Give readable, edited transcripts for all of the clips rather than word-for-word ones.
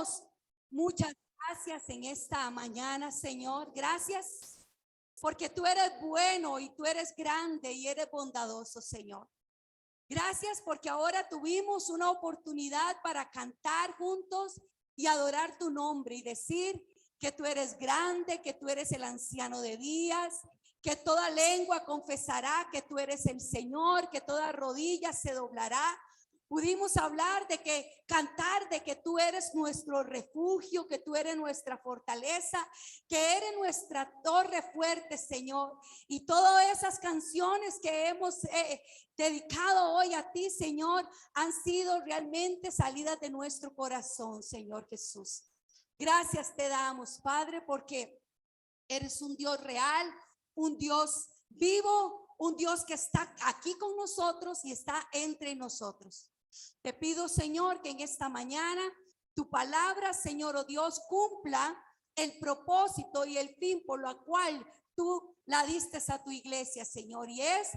damos muchas gracias en esta mañana, Señor. Gracias porque tú eres bueno y tú eres grande y eres bondadoso, Señor. Gracias porque ahora tuvimos una oportunidad para cantar juntos y adorar tu nombre y decir que tú eres grande, que tú eres el anciano de días, que toda lengua confesará que tú eres el Señor, que toda rodilla se doblará. Pudimos hablar de que, cantar de que tú eres nuestro refugio, que tú eres nuestra fortaleza, que eres nuestra torre fuerte, Señor. Y todas esas canciones que hemos dedicado hoy a ti, Señor, han sido realmente salidas de nuestro corazón, Señor Jesús. Gracias te damos, Padre, porque eres un Dios real, un Dios vivo, un Dios que está aquí con nosotros y está entre nosotros. Te pido, Señor, que en esta mañana tu palabra, Señor, oh Dios, cumpla el propósito y el fin por lo cual tú la diste a tu iglesia, Señor, y es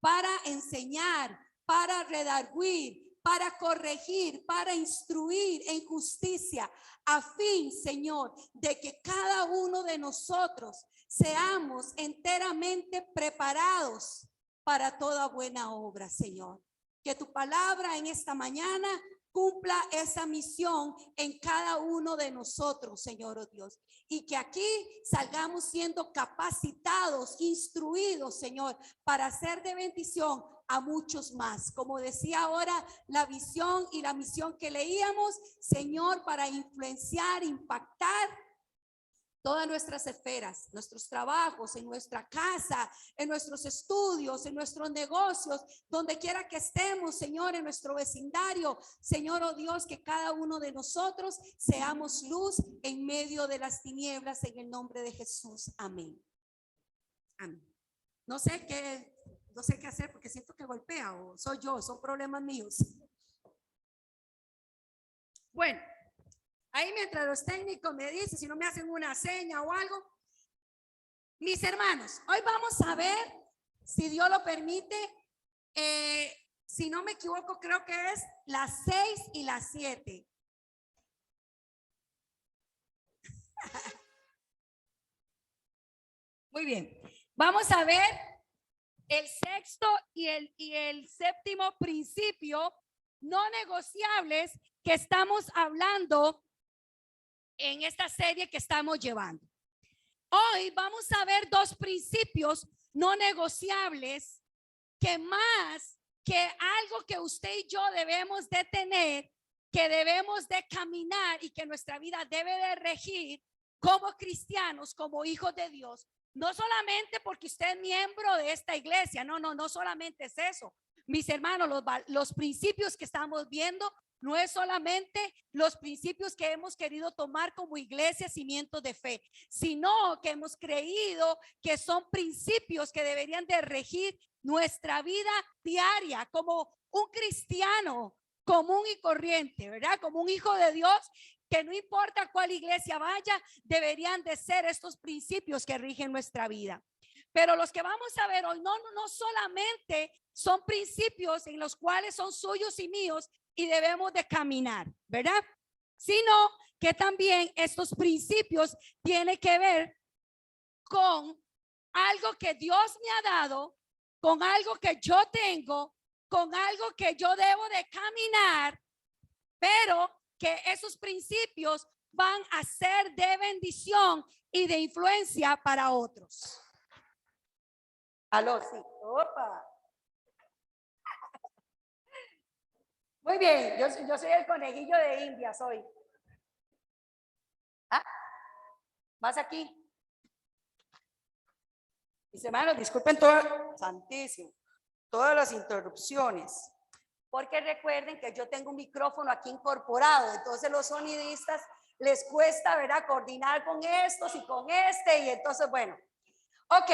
para enseñar, para redarguir, para corregir, para instruir en justicia, a fin, Señor, de que cada uno de nosotros seamos enteramente preparados para toda buena obra, Señor. Que tu palabra en esta mañana cumpla esa misión en cada uno de nosotros, Señor, oh Dios. Y que aquí salgamos siendo capacitados, instruidos, Señor, para hacer de bendición a muchos más. Como decía ahora la visión y la misión que leíamos, Señor, para influenciar, impactar todas nuestras esferas, nuestros trabajos, en nuestra casa, en nuestros estudios, en nuestros negocios, donde quiera que estemos, Señor, en nuestro vecindario. Señor, oh Dios, que cada uno de nosotros seamos luz en medio de las tinieblas, en el nombre de Jesús. Amén. Amén. No sé qué hacer porque siento que golpea, o soy yo, son problemas míos. Bueno. Ahí mientras los técnicos me dicen, si no me hacen una seña o algo. Mis hermanos, hoy vamos a ver, si Dios lo permite, si no me equivoco, creo que es las 6 y las 7. Muy bien, vamos a ver el sexto y el séptimo principio no negociables que estamos hablando en esta serie que estamos llevando. Hoy vamos a ver dos principios no negociables que más que algo que usted y yo debemos de tener, que debemos de caminar y que nuestra vida debe de regir como cristianos, como hijos de Dios. No solamente porque usted es miembro de esta iglesia, no solamente es eso. Mis hermanos, los principios que estamos viendo no es solamente los principios que hemos querido tomar como iglesia, cimientos de fe, sino que hemos creído que son principios que deberían de regir nuestra vida diaria como un cristiano común y corriente, ¿verdad? Como un hijo de Dios, que no importa a cuál iglesia vaya, deberían de ser estos principios que rigen nuestra vida. Pero los que vamos a ver hoy no solamente son principios en los cuales son suyos y míos y debemos de caminar, ¿verdad? Sino que también estos principios tienen que ver con algo que Dios me ha dado, con algo que yo tengo, con algo que yo debo de caminar, pero que esos principios van a ser de bendición y de influencia para otros. Aló, sí. Opa. Muy bien, yo soy el conejillo de Indias hoy. ¿Ah? ¿Más aquí? Mis hermanos, disculpen todo, santísimo, todas las interrupciones, porque recuerden que yo tengo un micrófono aquí incorporado, entonces los sonidistas les cuesta, ¿verdad?, coordinar con estos y con este, y entonces, bueno, ok,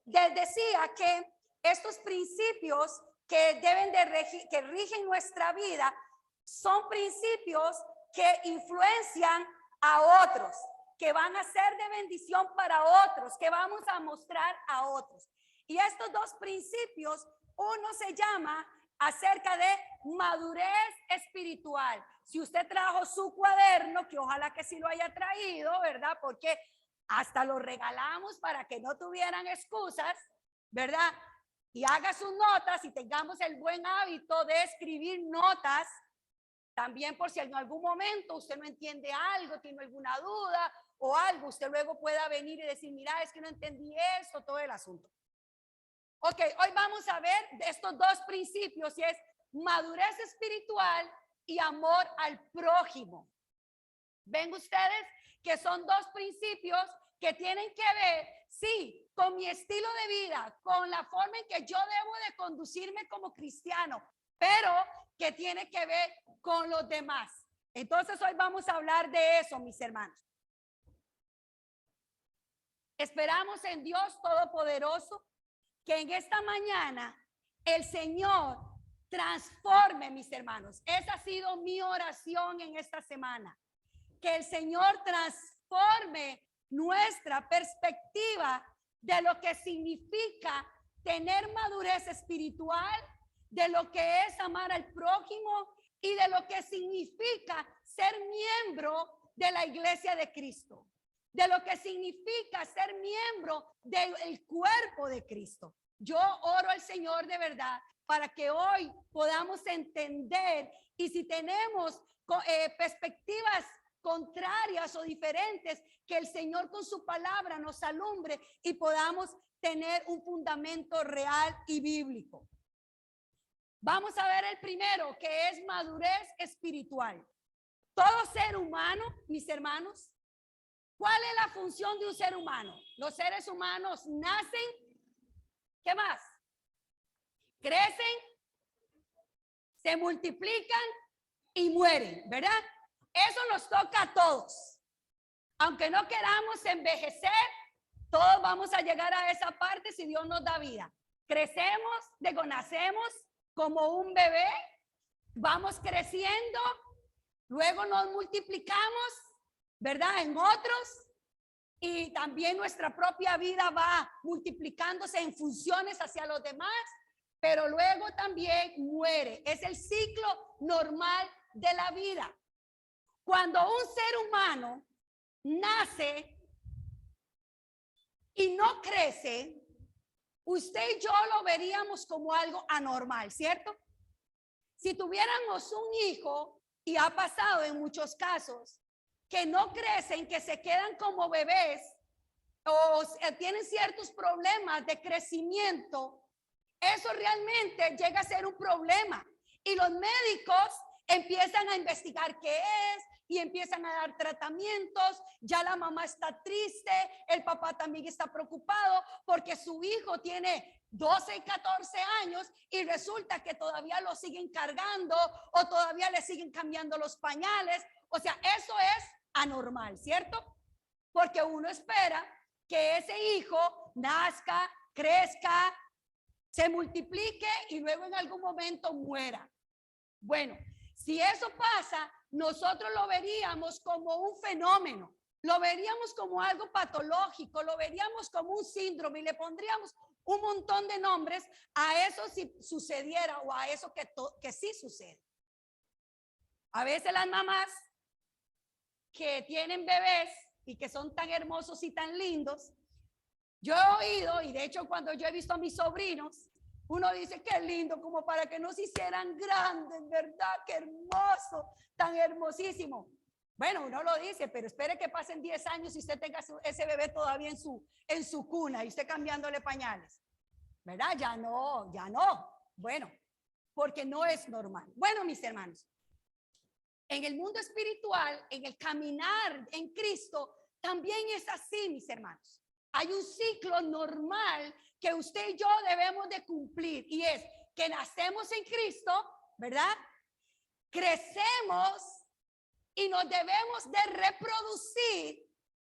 les decía que estos principios que deben de regir, que rigen nuestra vida, son principios que influencian a otros, que van a ser de bendición para otros, que vamos a mostrar a otros. Y estos dos principios, uno se llama acerca de madurez espiritual si usted trajo su cuaderno, que ojalá que sí lo haya traído, ¿verdad? Porque hasta lo regalamos para que no tuvieran excusas, ¿verdad? Y haga sus notas y tengamos el buen hábito de escribir notas. También por si en algún momento usted no entiende algo, tiene alguna duda o algo, usted luego pueda venir y decir, mira, es que no entendí eso, todo el asunto. Ok, hoy vamos a ver de estos dos principios, y es madurez espiritual y amor al prójimo. ¿Ven ustedes que son dos principios que tienen que ver, sí, con mi estilo de vida, con la forma en que yo debo de conducirme como cristiano, pero que tiene que ver con los demás? Entonces hoy vamos a hablar de eso, mis hermanos. Esperamos en Dios Todopoderoso que en esta mañana el Señor transforme, mis hermanos. Esa ha sido mi oración en esta semana. Que el Señor transforme nuestra perspectiva de lo que significa tener madurez espiritual, de lo que es amar al prójimo y de lo que significa ser miembro de la iglesia de Cristo, de lo que significa ser miembro del cuerpo de Cristo. Yo oro al Señor de verdad para que hoy podamos entender, y si tenemos perspectivas contrarias o diferentes, que el Señor con su palabra nos alumbre y podamos tener un fundamento real y bíblico. Vamos a ver el primero, que es madurez espiritual. Todo ser humano, mis hermanos, ¿cuál es la función de un ser humano? Los seres humanos nacen, ¿qué más? Crecen, se multiplican y mueren, ¿verdad? Eso nos toca a todos. Aunque no queramos envejecer, todos vamos a llegar a esa parte si Dios nos da vida. Crecemos, nacemos como un bebé, vamos creciendo, luego nos multiplicamos, ¿verdad? En otros, y también nuestra propia vida va multiplicándose en funciones hacia los demás, pero luego también muere. Es el ciclo normal de la vida. Cuando un ser humano nace y no crece, usted y yo lo veríamos como algo anormal, ¿cierto? Si tuviéramos un hijo, y ha pasado en muchos casos, que no crecen, que se quedan como bebés o tienen ciertos problemas de crecimiento, eso realmente llega a ser un problema. Y los médicos empiezan a investigar qué es y empiezan a dar tratamientos. Ya la mamá está triste, el papá también está preocupado porque su hijo tiene 12 y 14 años y resulta que todavía lo siguen cargando o todavía le siguen cambiando los pañales. O sea, eso es anormal, ¿cierto? Porque uno espera que ese hijo nazca, crezca, se multiplique y luego en algún momento muera. Bueno, si eso pasa, nosotros lo veríamos como un fenómeno, lo veríamos como algo patológico, lo veríamos como un síndrome y le pondríamos un montón de nombres a eso si sucediera o a eso que sí sucede. A veces las mamás que tienen bebés y que son tan hermosos y tan lindos, yo he oído, y de hecho cuando yo he visto a mis sobrinos, uno dice, qué lindo, como para que no se hicieran grandes, ¿verdad? Qué hermoso, tan hermosísimo. Bueno, uno lo dice, pero espere que pasen 10 años y usted tenga ese bebé todavía en su cuna y usted cambiándole pañales, ¿verdad? Ya no. Bueno, porque no es normal. Bueno, mis hermanos, en el mundo espiritual, en el caminar en Cristo, también es así, mis hermanos. Hay un ciclo normal que usted y yo debemos de cumplir, y es que nacemos en Cristo, ¿verdad? Crecemos y nos debemos de reproducir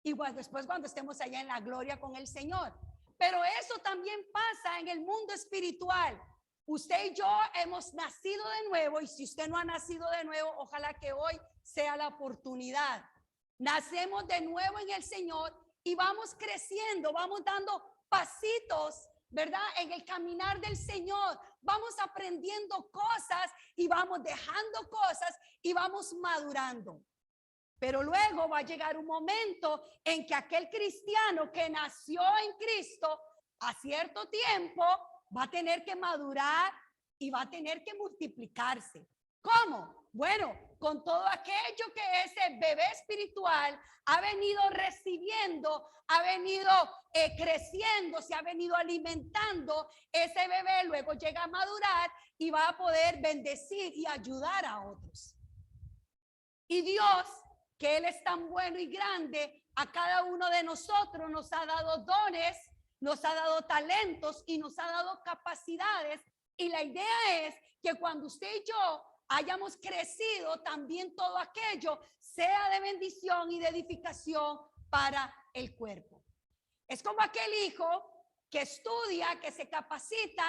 igual después cuando estemos allá en la gloria con el Señor. Pero eso también pasa en el mundo espiritual. Usted y yo hemos nacido de nuevo, y si usted no ha nacido de nuevo, ojalá que hoy sea la oportunidad. Nacemos de nuevo en el Señor y vamos creciendo, vamos dando pasitos, ¿verdad? En el caminar del Señor, vamos aprendiendo cosas y vamos dejando cosas y vamos madurando. Pero luego va a llegar un momento en que aquel cristiano que nació en Cristo a cierto tiempo va a tener que madurar y va a tener que multiplicarse. ¿Cómo? Bueno, con todo aquello que ese bebé espiritual ha venido recibiendo, ha venido creciendo, se ha venido alimentando, ese bebé luego llega a madurar y va a poder bendecir y ayudar a otros. Y Dios, que Él es tan bueno y grande, a cada uno de nosotros nos ha dado dones, nos ha dado talentos y nos ha dado capacidades. Y la idea es que cuando usted y yo hayamos crecido, también todo aquello sea de bendición y de edificación para el cuerpo. Es como aquel hijo que estudia, que se capacita,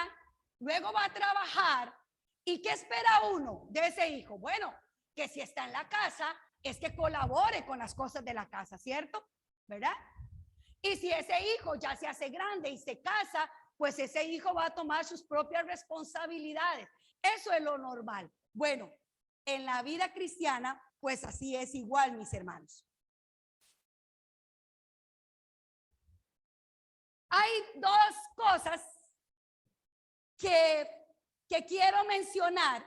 luego va a trabajar. ¿Y qué espera uno de ese hijo? Bueno, que si está en la casa, es que colabore con las cosas de la casa, ¿cierto? ¿Verdad? Y si ese hijo ya se hace grande y se casa, pues ese hijo va a tomar sus propias responsabilidades. Eso es lo normal. Bueno, en la vida cristiana, pues así es igual, mis hermanos. Hay dos cosas que quiero mencionar.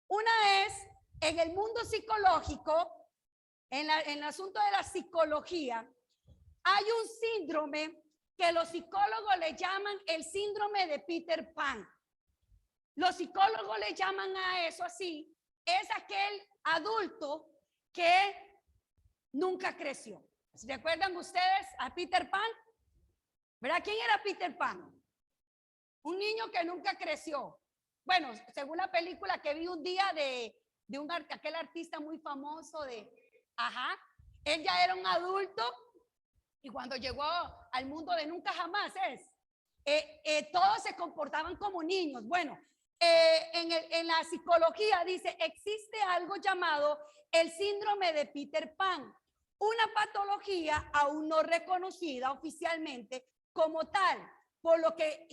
Una es en el mundo psicológico, en el asunto de la psicología, hay un síndrome que los psicólogos le llaman el síndrome de Peter Pan. Los psicólogos le llaman a eso así. Es aquel adulto que nunca creció. ¿Se acuerdan ustedes a Peter Pan? ¿Verdad? ¿Quién era Peter Pan? Un niño que nunca creció. Bueno, según la película que vi un día de aquel artista muy famoso él ya era un adulto y cuando llegó al mundo de nunca jamás todos se comportaban como niños. Bueno, en la psicología dice, existe algo llamado el síndrome de Peter Pan, una patología aún no reconocida oficialmente como tal, por lo que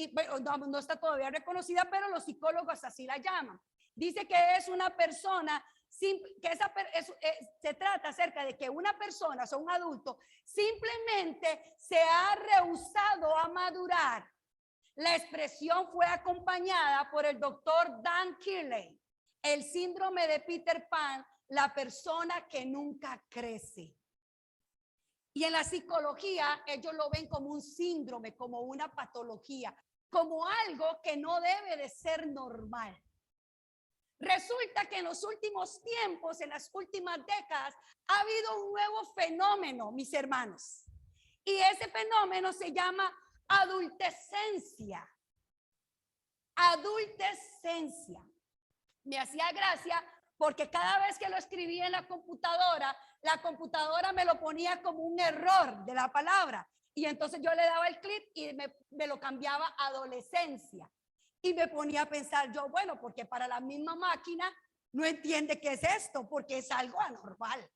no está todavía reconocida, pero los psicólogos así la llaman. Dice que es una persona, se trata acerca de que una persona, o sea, un adulto, simplemente se ha rehusado a madurar. La expresión fue acompañada por el doctor Dan Kirley, el síndrome de Peter Pan, la persona que nunca crece. Y en la psicología ellos lo ven como un síndrome, como una patología, como algo que no debe de ser normal. Resulta que en los últimos tiempos, en las últimas décadas, ha habido un nuevo fenómeno, mis hermanos. Y ese fenómeno se llama adultescencia. Adultescencia. Me hacía gracia porque cada vez que lo escribía en la computadora me lo ponía como un error de la palabra. Y entonces yo le daba el clic y me lo cambiaba a adolescencia. Y me ponía a pensar yo, bueno, porque para la misma máquina no entiende qué es esto, porque es algo anormal.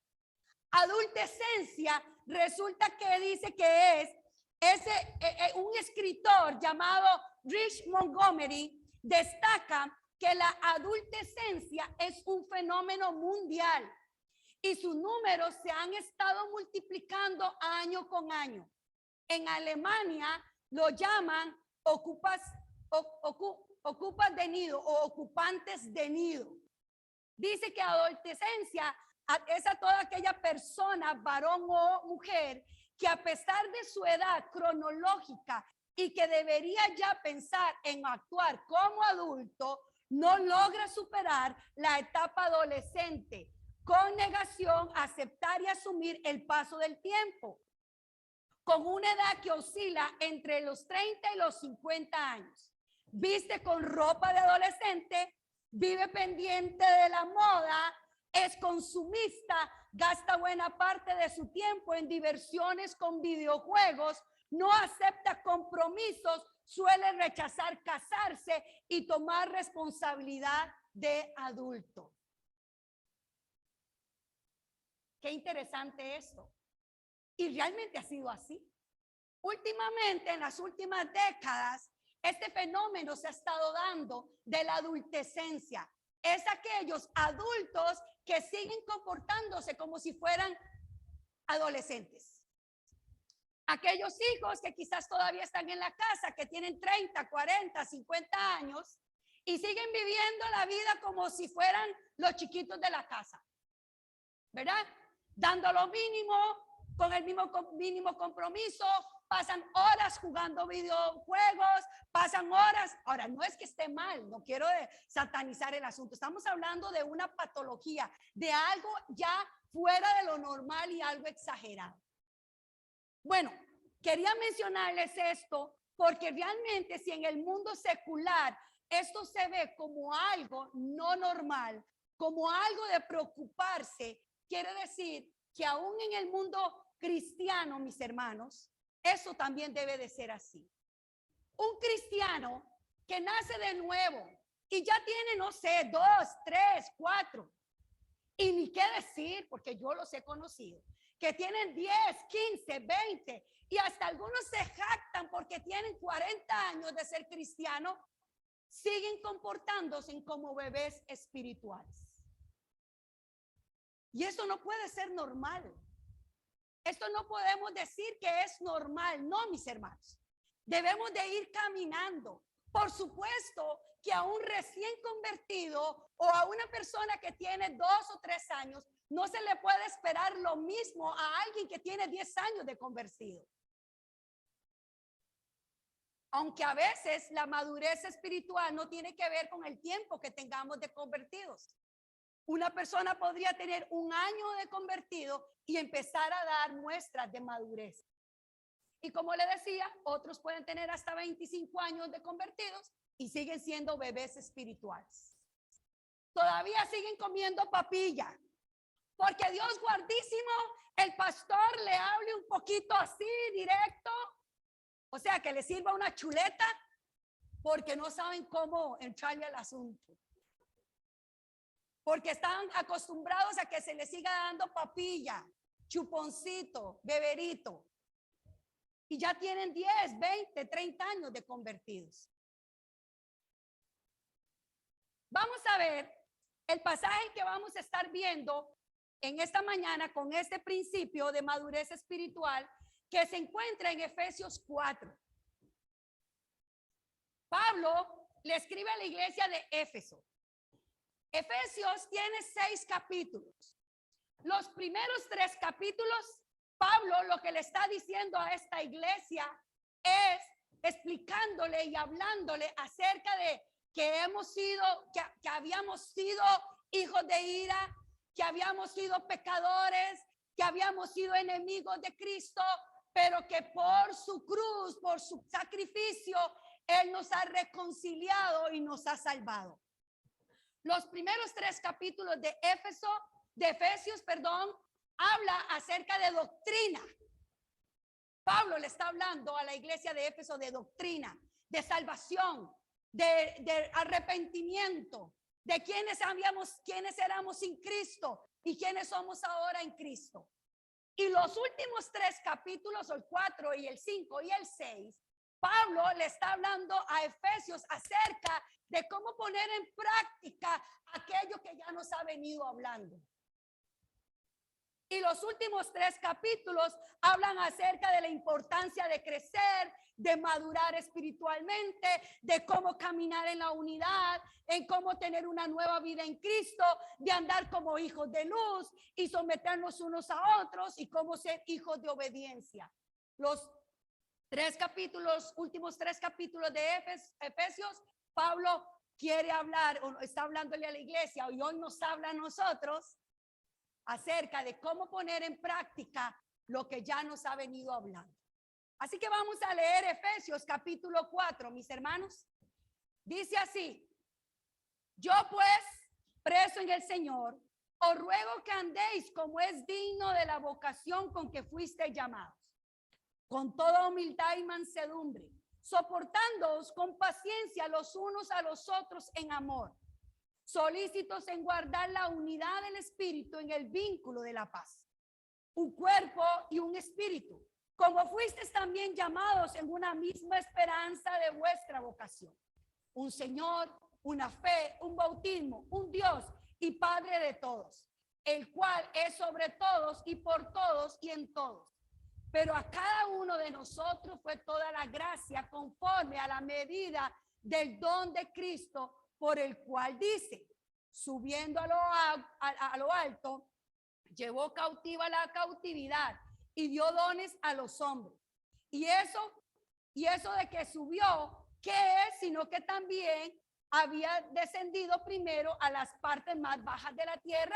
Adultescencia resulta que dice que es un escritor llamado Rich Montgomery destaca que la adultescencia es un fenómeno mundial y sus números se han estado multiplicando año con año. En Alemania lo llaman ocupas de nido o ocupantes de nido. Dice que adolescencia es a toda aquella persona, varón o mujer, que a pesar de su edad cronológica y que debería ya pensar en actuar como adulto, no logra superar la etapa adolescente, con negación, aceptar y asumir el paso del tiempo, con una edad que oscila entre los 30 y los 50 años. Viste con ropa de adolescente, vive pendiente de la moda, es consumista, gasta buena parte de su tiempo en diversiones con videojuegos, no acepta compromisos, suele rechazar casarse y tomar responsabilidad de adulto. Qué interesante esto. Y realmente ha sido así. Últimamente, en las últimas décadas, Este fenómeno se ha estado dando de la adultescencia. Es aquellos adultos que siguen comportándose como si fueran adolescentes. Aquellos hijos que quizás todavía están en la casa, que tienen 30, 40, 50 años y siguen viviendo la vida como si fueran los chiquitos de la casa, ¿verdad? Dando lo mínimo, con el mínimo compromiso, pasan horas jugando videojuegos, pasan horas. Ahora, no es que esté mal, no quiero satanizar el asunto. Estamos hablando de una patología, de algo ya fuera de lo normal y algo exagerado. Bueno, quería mencionarles esto porque realmente si en el mundo secular esto se ve como algo no normal, como algo de preocuparse, quiere decir que aún en el mundo cristiano, mis hermanos, eso también debe de ser así. Un cristiano que nace de nuevo y ya tiene, no sé, 2, 3, 4, y ni qué decir, porque yo los he conocido, que tienen 10, 15, 20, y hasta algunos se jactan porque tienen 40 años de ser cristiano, siguen comportándose como bebés espirituales. Y eso no puede ser normal. Esto no podemos decir que es normal, no, mis hermanos. Debemos de ir caminando. Por supuesto que a un recién convertido o a una persona que tiene 2 o 3 años, no se le puede esperar lo mismo a alguien que tiene 10 años de convertido. Aunque a veces la madurez espiritual no tiene que ver con el tiempo que tengamos de convertidos. Una persona podría tener 1 año de convertido y empezar a dar muestras de madurez. Y como le decía, otros pueden tener hasta 25 años de convertidos y siguen siendo bebés espirituales. Todavía siguen comiendo papilla. Porque Dios guardísimo, el pastor le hable un poquito así, directo. O sea, que le sirva una chuleta porque no saben cómo entrarle al asunto. Porque están acostumbrados a que se les siga dando papilla, chuponcito, beberito. Y ya tienen 10, 20, 30 años de convertidos. Vamos a ver el pasaje que vamos a estar viendo en esta mañana con este principio de madurez espiritual que se encuentra en Efesios 4. Pablo le escribe a la iglesia de Éfeso. Efesios tiene 6 capítulos. Los primeros 3 capítulos, Pablo lo que le está diciendo a esta iglesia es explicándole y hablándole acerca de que hemos sido, que habíamos sido hijos de ira, que habíamos sido pecadores, que habíamos sido enemigos de Cristo, pero que por su cruz, por su sacrificio, Él nos ha reconciliado y nos ha salvado. Los primeros 3 capítulos de Efesios, habla acerca de doctrina. Pablo le está hablando a la iglesia de Éfeso de doctrina, de salvación, de arrepentimiento, de quiénes éramos sin Cristo y quiénes somos ahora en Cristo. Y los últimos 3 capítulos, el 4 y el 5 y el 6, Pablo le está hablando a Efesios acerca de cómo poner en práctica aquello que ya nos ha venido hablando. Y los últimos 3 capítulos hablan acerca de la importancia de crecer, de madurar espiritualmente, de cómo caminar en la unidad, en cómo tener una nueva vida en Cristo, de andar como hijos de luz y someternos unos a otros y cómo ser hijos de obediencia. Los últimos 3 capítulos de Efesios, Pablo quiere hablar, o está hablándole a la iglesia, y hoy nos habla a nosotros acerca de cómo poner en práctica lo que ya nos ha venido hablando. Así que vamos a leer Efesios capítulo 4, mis hermanos. Dice así: yo pues, preso en el Señor, os ruego que andéis como es digno de la vocación con que fuisteis llamados, con toda humildad y mansedumbre, soportándoos con paciencia los unos a los otros en amor, solícitos en guardar la unidad del espíritu en el vínculo de la paz. Un cuerpo y un espíritu, como fuisteis también llamados en una misma esperanza de vuestra vocación. Un Señor, una fe, un bautismo, un Dios y Padre de todos, el cual es sobre todos y por todos y en todos. Pero a cada uno de nosotros fue toda la gracia conforme a la medida del don de Cristo, por el cual dice, subiendo a lo alto, llevó cautiva la cautividad y dio dones a los hombres. Y eso de que subió, ¿qué es? Sino que también había descendido primero a las partes más bajas de la tierra.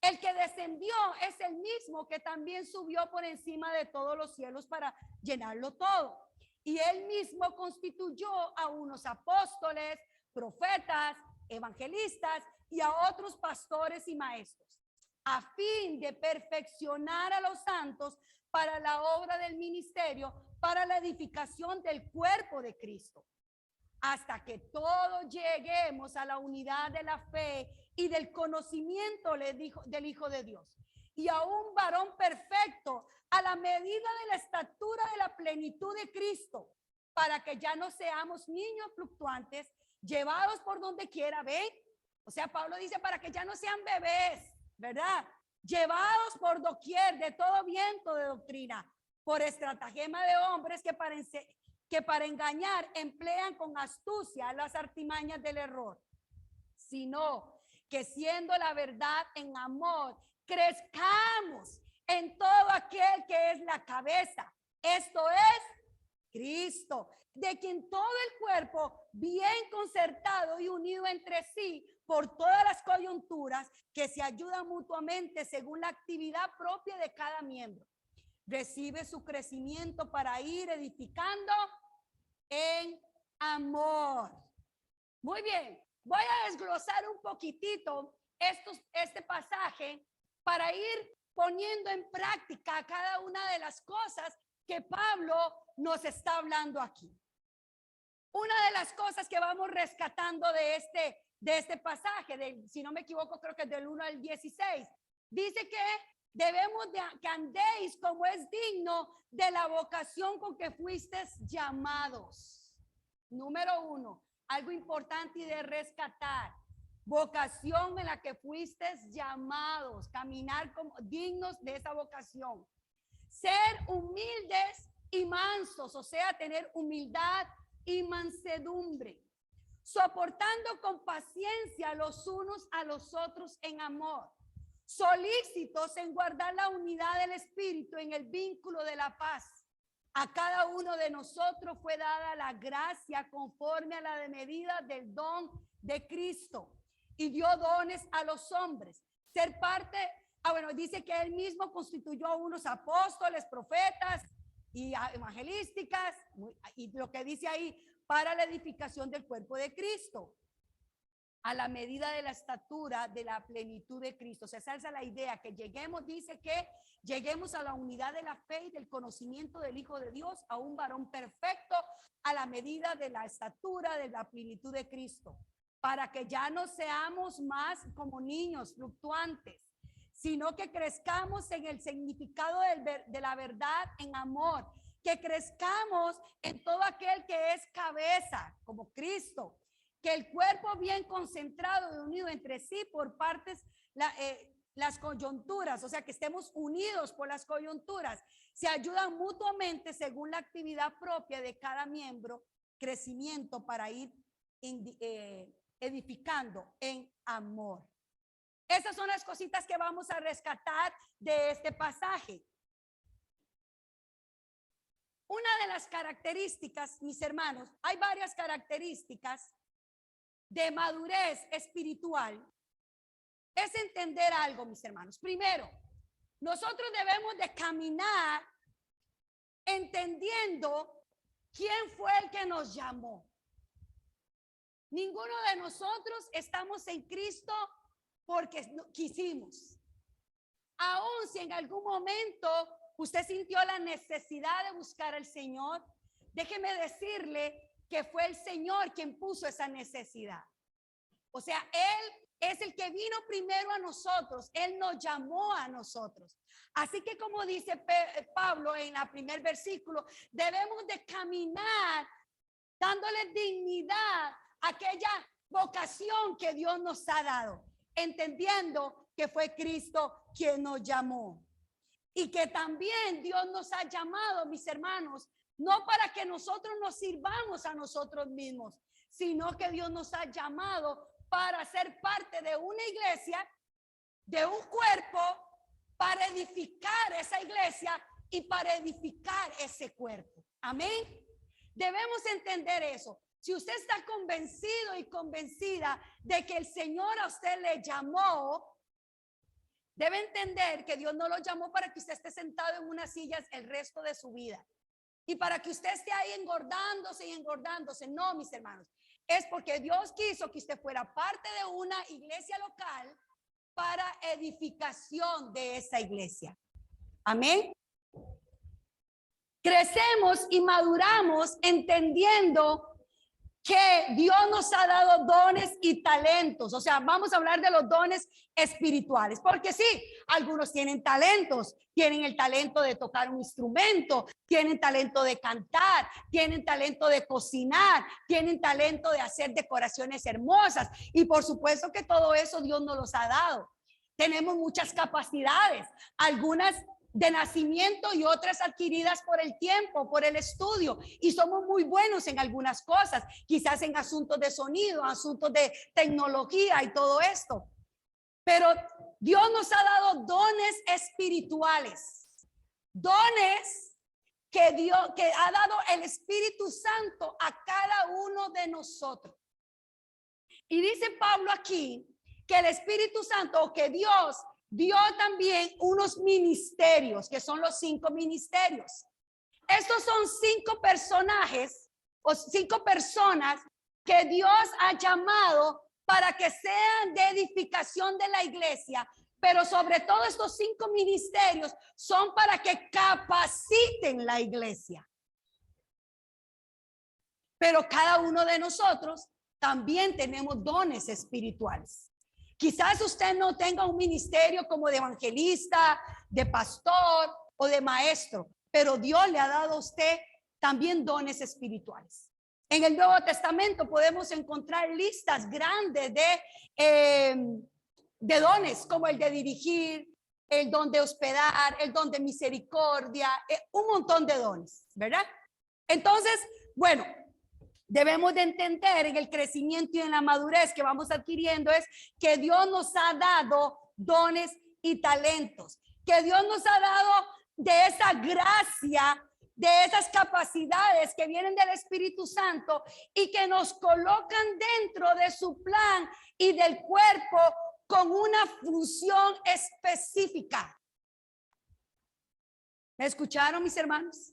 El que descendió es el mismo que también subió por encima de todos los cielos para llenarlo todo. Y él mismo constituyó a unos apóstoles, profetas, evangelistas y a otros pastores y maestros, a fin de perfeccionar a los santos para la obra del ministerio, para la edificación del cuerpo de Cristo, hasta que todos lleguemos a la unidad de la fe y del conocimiento del Hijo de Dios, y a un varón perfecto, a la medida de la estatura de la plenitud de Cristo, para que ya no seamos niños fluctuantes, llevados por donde quiera. ¿Ven? O sea, Pablo dice, para que ya no sean bebés, ¿verdad? Llevados por doquier de todo viento de doctrina, por estratagema de hombres que para engañar emplean con astucia las artimañas del error, sino que siendo la verdad en amor, crezcamos en todo aquel que es la cabeza, esto es Cristo, de quien todo el cuerpo, bien concertado y unido entre sí por todas las coyunturas, que se ayudan mutuamente según la actividad propia de cada miembro, recibe su crecimiento para ir edificando en amor. Muy bien, voy a desglosar un poquitito este pasaje para ir poniendo en práctica cada una de las cosas que Pablo nos está hablando aquí. Una de las cosas que vamos rescatando de este pasaje, si no me equivoco, creo que es del 1 al 16, dice que debemos que andéis como es digno de la vocación con que fuisteis llamados. Número 1, algo importante y de rescatar: vocación en la que fuisteis llamados, caminar como dignos de esa vocación. Ser humildes y mansos, o sea, tener humildad y mansedumbre, soportando con paciencia los unos a los otros en amor, solícitos en guardar la unidad del espíritu en el vínculo de la paz. A cada uno de nosotros fue dada la gracia conforme a la medida del don de Cristo, y dio dones a los hombres. Ser parte, dice que él mismo constituyó a unos apóstoles, profetas y evangelísticas, y lo que dice ahí, para la edificación del cuerpo de Cristo, a la medida de la estatura de la plenitud de Cristo. O sea, esa es la idea, que lleguemos, dice que lleguemos a la unidad de la fe y del conocimiento del Hijo de Dios, a un varón perfecto, a la medida de la estatura de la plenitud de Cristo, para que ya no seamos más como niños fluctuantes, sino que crezcamos en el significado de la verdad en amor, que crezcamos en todo aquel que es cabeza, como Cristo, que el cuerpo bien concentrado y unido entre sí por partes, las coyunturas, o sea, que estemos unidos por las coyunturas, se ayudan mutuamente según la actividad propia de cada miembro, crecimiento para ir edificando en amor. Esas son las cositas que vamos a rescatar de este pasaje. Una de las características, mis hermanos, hay varias características de madurez espiritual, es entender algo, mis hermanos. Primero, nosotros debemos de caminar entendiendo quién fue el que nos llamó. Ninguno de nosotros estamos en Cristo porque quisimos. Aún si en algún momento usted sintió la necesidad de buscar al Señor, déjeme decirle que fue el Señor quien puso esa necesidad. O sea, Él es el que vino primero a nosotros. Él nos llamó a nosotros. Así que como dice Pablo en el primer versículo, debemos de caminar dándole dignidad a aquella vocación que Dios nos ha dado, entendiendo que fue Cristo quien nos llamó. Y que también Dios nos ha llamado, mis hermanos, no para que nosotros nos sirvamos a nosotros mismos, sino que Dios nos ha llamado para ser parte de una iglesia, de un cuerpo, para edificar esa iglesia y para edificar ese cuerpo. Amén. Debemos entender eso. Si usted está convencido y convencida de que el Señor a usted le llamó, debe entender que Dios no lo llamó para que usted esté sentado en unas sillas el resto de su vida y para que usted esté ahí engordándose y engordándose. No, mis hermanos, es porque Dios quiso que usted fuera parte de una iglesia local para edificación de esa iglesia. Amén. Crecemos y maduramos entendiendo que Dios nos ha dado dones y talentos. O sea, vamos a hablar de los dones espirituales, porque sí, algunos tienen talentos, tienen el talento de tocar un instrumento, tienen talento de cantar, tienen talento de cocinar, tienen talento de hacer decoraciones hermosas, y por supuesto que todo eso Dios nos los ha dado. Tenemos muchas capacidades, algunas de nacimiento y otras adquiridas por el tiempo, por el estudio, y somos muy buenos en algunas cosas, quizás en asuntos de sonido, asuntos de tecnología y todo esto. Pero Dios nos ha dado dones espirituales, dones que ha dado el Espíritu Santo a cada uno de nosotros. Y dice Pablo aquí que el Espíritu Santo, o que Dios dio también unos ministerios, que son los 5 ministerios. Estos son 5 personajes o 5 personas que Dios ha llamado para que sean de edificación de la iglesia, pero sobre todo estos 5 ministerios son para que capaciten la iglesia. Pero cada uno de nosotros también tenemos dones espirituales. Quizás usted no tenga un ministerio como de evangelista, de pastor o de maestro, pero Dios le ha dado a usted también dones espirituales. En el Nuevo Testamento podemos encontrar listas grandes de dones, como el de dirigir, el don de hospedar, el don de misericordia, un montón de dones, ¿verdad? Entonces, bueno, debemos de entender en el crecimiento y en la madurez que vamos adquiriendo es que Dios nos ha dado dones y talentos, que Dios nos ha dado de esa gracia, de esas capacidades que vienen del Espíritu Santo y que nos colocan dentro de su plan y del cuerpo con una función específica. ¿Me escucharon, mis hermanos?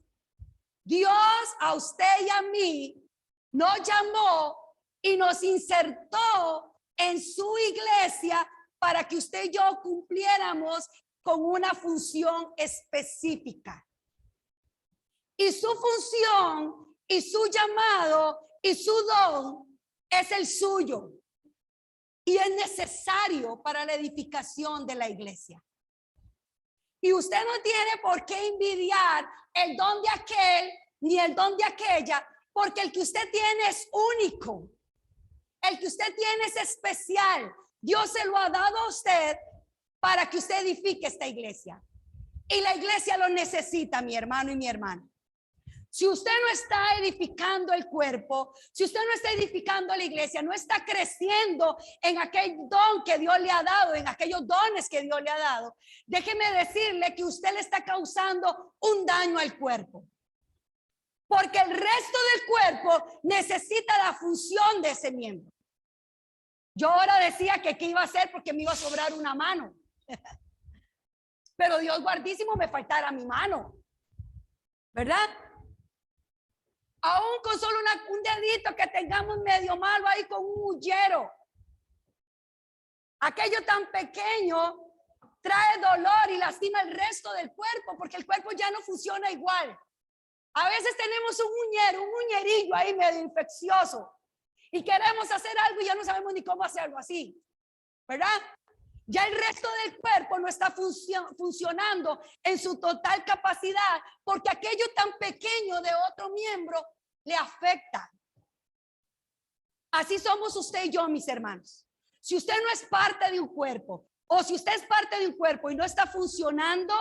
Dios a usted y a mí nos llamó y nos insertó en su iglesia para que usted y yo cumpliéramos con una función específica. Y su función y su llamado y su don es el suyo. Y es necesario para la edificación de la iglesia. Y usted no tiene por qué envidiar el don de aquel ni el don de aquella, porque el que usted tiene es único. El que usted tiene es especial. Dios se lo ha dado a usted para que usted edifique esta iglesia. Y la iglesia lo necesita, mi hermano y mi hermana. Si usted no está edificando el cuerpo, si usted no está edificando la iglesia, no está creciendo en aquel don que Dios le ha dado, en aquellos dones que Dios le ha dado, déjeme decirle que usted le está causando un daño al cuerpo. Porque el resto del cuerpo necesita la función de ese miembro. Yo ahora decía que qué iba a hacer porque me iba a sobrar una mano. Pero Dios guardísimo me faltara mi mano. ¿Verdad? Aún con solo un dedito que tengamos medio malo ahí con un ullero. Aquello tan pequeño trae dolor y lastima el resto del cuerpo porque el cuerpo ya no funciona igual. A veces tenemos un uñerillo ahí medio infeccioso y queremos hacer algo y ya no sabemos ni cómo hacerlo así. ¿verdad? Ya el resto del cuerpo no está funcionando en su total capacidad porque aquello tan pequeño de otro miembro le afecta. Así somos usted y yo, mis hermanos. Si usted no es parte de un cuerpo, o si usted es parte de un cuerpo y no está funcionando,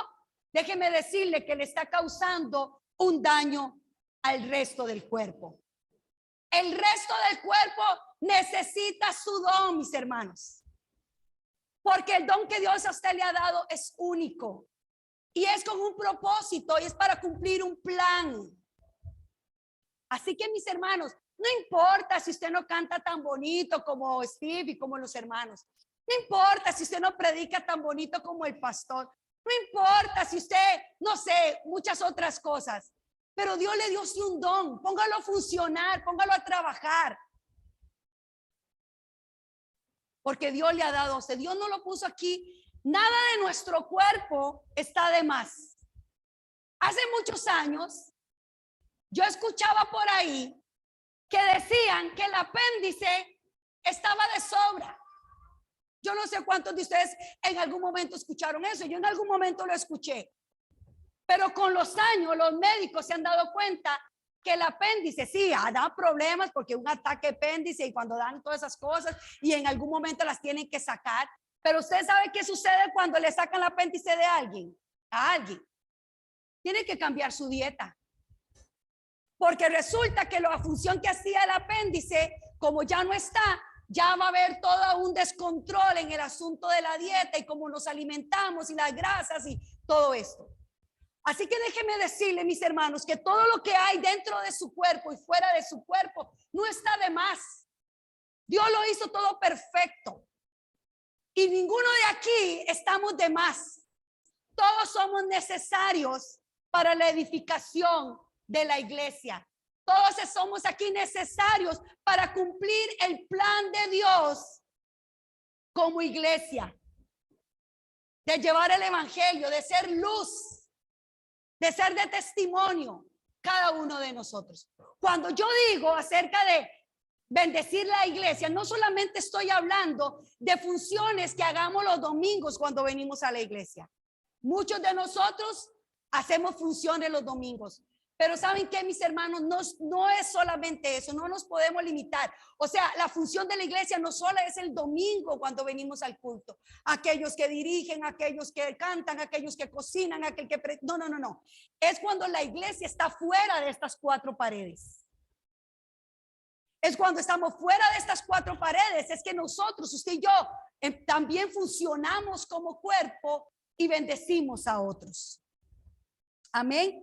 déjeme decirle que le está causando un daño al resto del cuerpo. El resto del cuerpo necesita su don, mis hermanos. Porque el don que Dios a usted le ha dado es único. Y es con un propósito y es para cumplir un plan. Así que, mis hermanos, no importa si usted no canta tan bonito como Steve y como los hermanos. No importa si usted no predica tan bonito como el pastor. No importa si usted, no sé, muchas otras cosas. Pero Dios le dio sí un don. Póngalo a funcionar, póngalo a trabajar. Porque Dios le ha dado a usted. Dios no lo puso aquí. Nada de nuestro cuerpo está de más. Hace muchos años, yo escuchaba por ahí que decían que el apéndice estaba de sobra. Yo no sé cuántos de ustedes en algún momento escucharon eso. Yo en algún momento lo escuché. Pero con los años los médicos se han dado cuenta que el apéndice sí da problemas porque un ataque apéndice y cuando dan todas esas cosas y en algún momento las tienen que sacar. Pero usted sabe qué sucede cuando le sacan el apéndice de alguien, a alguien. Tiene que cambiar su dieta. Porque resulta que la función que hacía el apéndice, como ya no está, ya va a haber todo un descontrol en el asunto de la dieta y cómo nos alimentamos y las grasas y todo esto. Así que déjenme decirle, mis hermanos, que todo lo que hay dentro de su cuerpo y fuera de su cuerpo no está de más. Dios lo hizo todo perfecto. Y ninguno de aquí estamos de más. Todos somos necesarios para la edificación de la iglesia. Todos somos aquí necesarios para cumplir el plan de Dios como iglesia. De llevar el evangelio, de ser luz. De ser de testimonio, cada uno de nosotros. Cuando yo digo acerca de bendecir la iglesia, no solamente estoy hablando de funciones que hagamos los domingos cuando venimos a la iglesia. Muchos de nosotros hacemos funciones los domingos. Pero ¿saben qué, mis hermanos? No es solamente eso, no nos podemos limitar. O sea, la función de la iglesia no solo es el domingo cuando venimos al culto. Aquellos que dirigen, aquellos que cantan, aquellos que cocinan, aquel que... No. Es cuando la iglesia está fuera de estas cuatro paredes. Es cuando estamos fuera de estas cuatro paredes. Es que nosotros, usted y yo, también funcionamos como cuerpo y bendecimos a otros. Amén.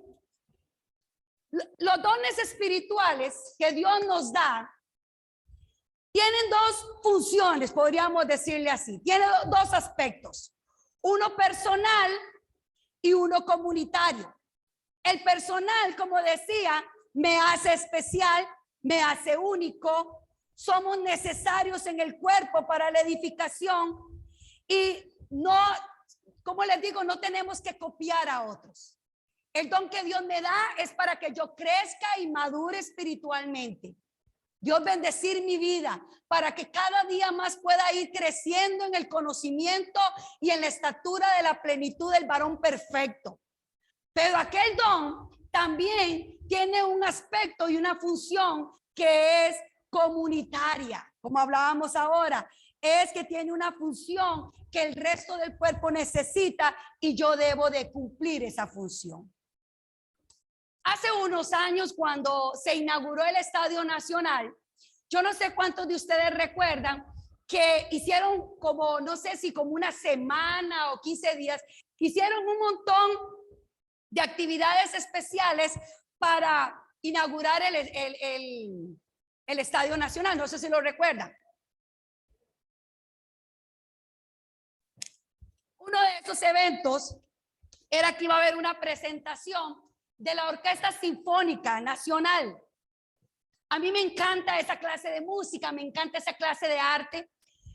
Los dones espirituales que Dios nos da tienen dos funciones, podríamos decirle así. Tiene dos aspectos, uno personal y uno comunitario. El personal, como decía, me hace especial, me hace único. Somos necesarios en el cuerpo para la edificación y no, como les digo, no tenemos que copiar a otros. El don que Dios me da es para que yo crezca y madure espiritualmente. Dios bendecir mi vida para que cada día más pueda ir creciendo en el conocimiento y en la estatura de la plenitud del varón perfecto. Pero aquel don también tiene un aspecto y una función que es comunitaria, como hablábamos ahora. Es que tiene una función que el resto del cuerpo necesita y yo debo de cumplir esa función. Hace unos años, cuando se inauguró el Estadio Nacional, yo no sé cuántos de ustedes recuerdan que hicieron como, no sé si como una semana o 15 días, hicieron un montón de actividades especiales para inaugurar el Estadio Nacional. No sé si lo recuerdan. Uno de esos eventos era que iba a haber una presentación de la Orquesta Sinfónica Nacional. A mí me encanta esa clase de música, me encanta esa clase de arte.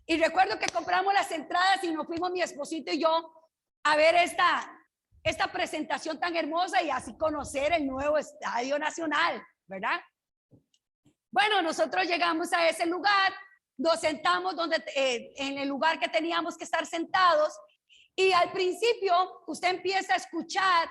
Y recuerdo que compramos las entradas y nos fuimos mi esposito y yo a ver esta presentación tan hermosa y así conocer el nuevo Estadio Nacional, ¿verdad? Bueno, nosotros llegamos a ese lugar nos sentamos en el lugar que teníamos que estar sentados, y al principio usted empieza a escuchar,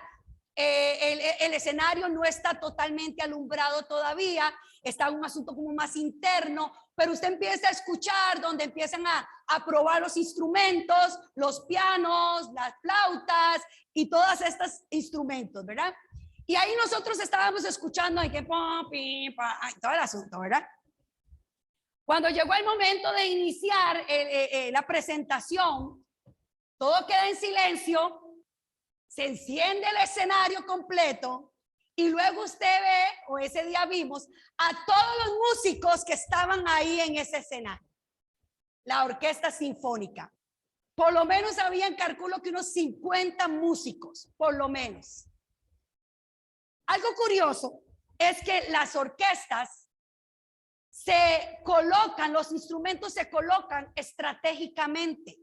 el escenario no está totalmente alumbrado todavía, está un asunto como más interno, pero usted empieza a escuchar donde empiezan a probar los instrumentos, los pianos, las flautas y todos estos instrumentos, ¿verdad? Y ahí nosotros estábamos escuchando todo el asunto, ¿verdad? Cuando llegó el momento de iniciar la presentación, todo queda en silencio, se enciende el escenario completo y luego usted ve, o ese día vimos, a todos los músicos que estaban ahí en ese escenario. La orquesta sinfónica. Por lo menos habían, calculo que unos 50 músicos, por lo menos. Algo curioso es que las orquestas se colocan, los instrumentos se colocan estratégicamente.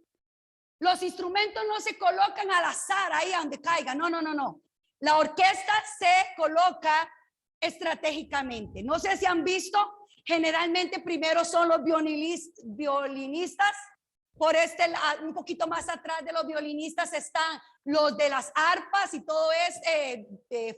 Los instrumentos no se colocan al azar ahí a donde caiga. No, no, no, no. La orquesta se coloca estratégicamente. No sé si han visto, generalmente primero son los violinistas. Por un poquito más atrás de los violinistas están los de las arpas y todo es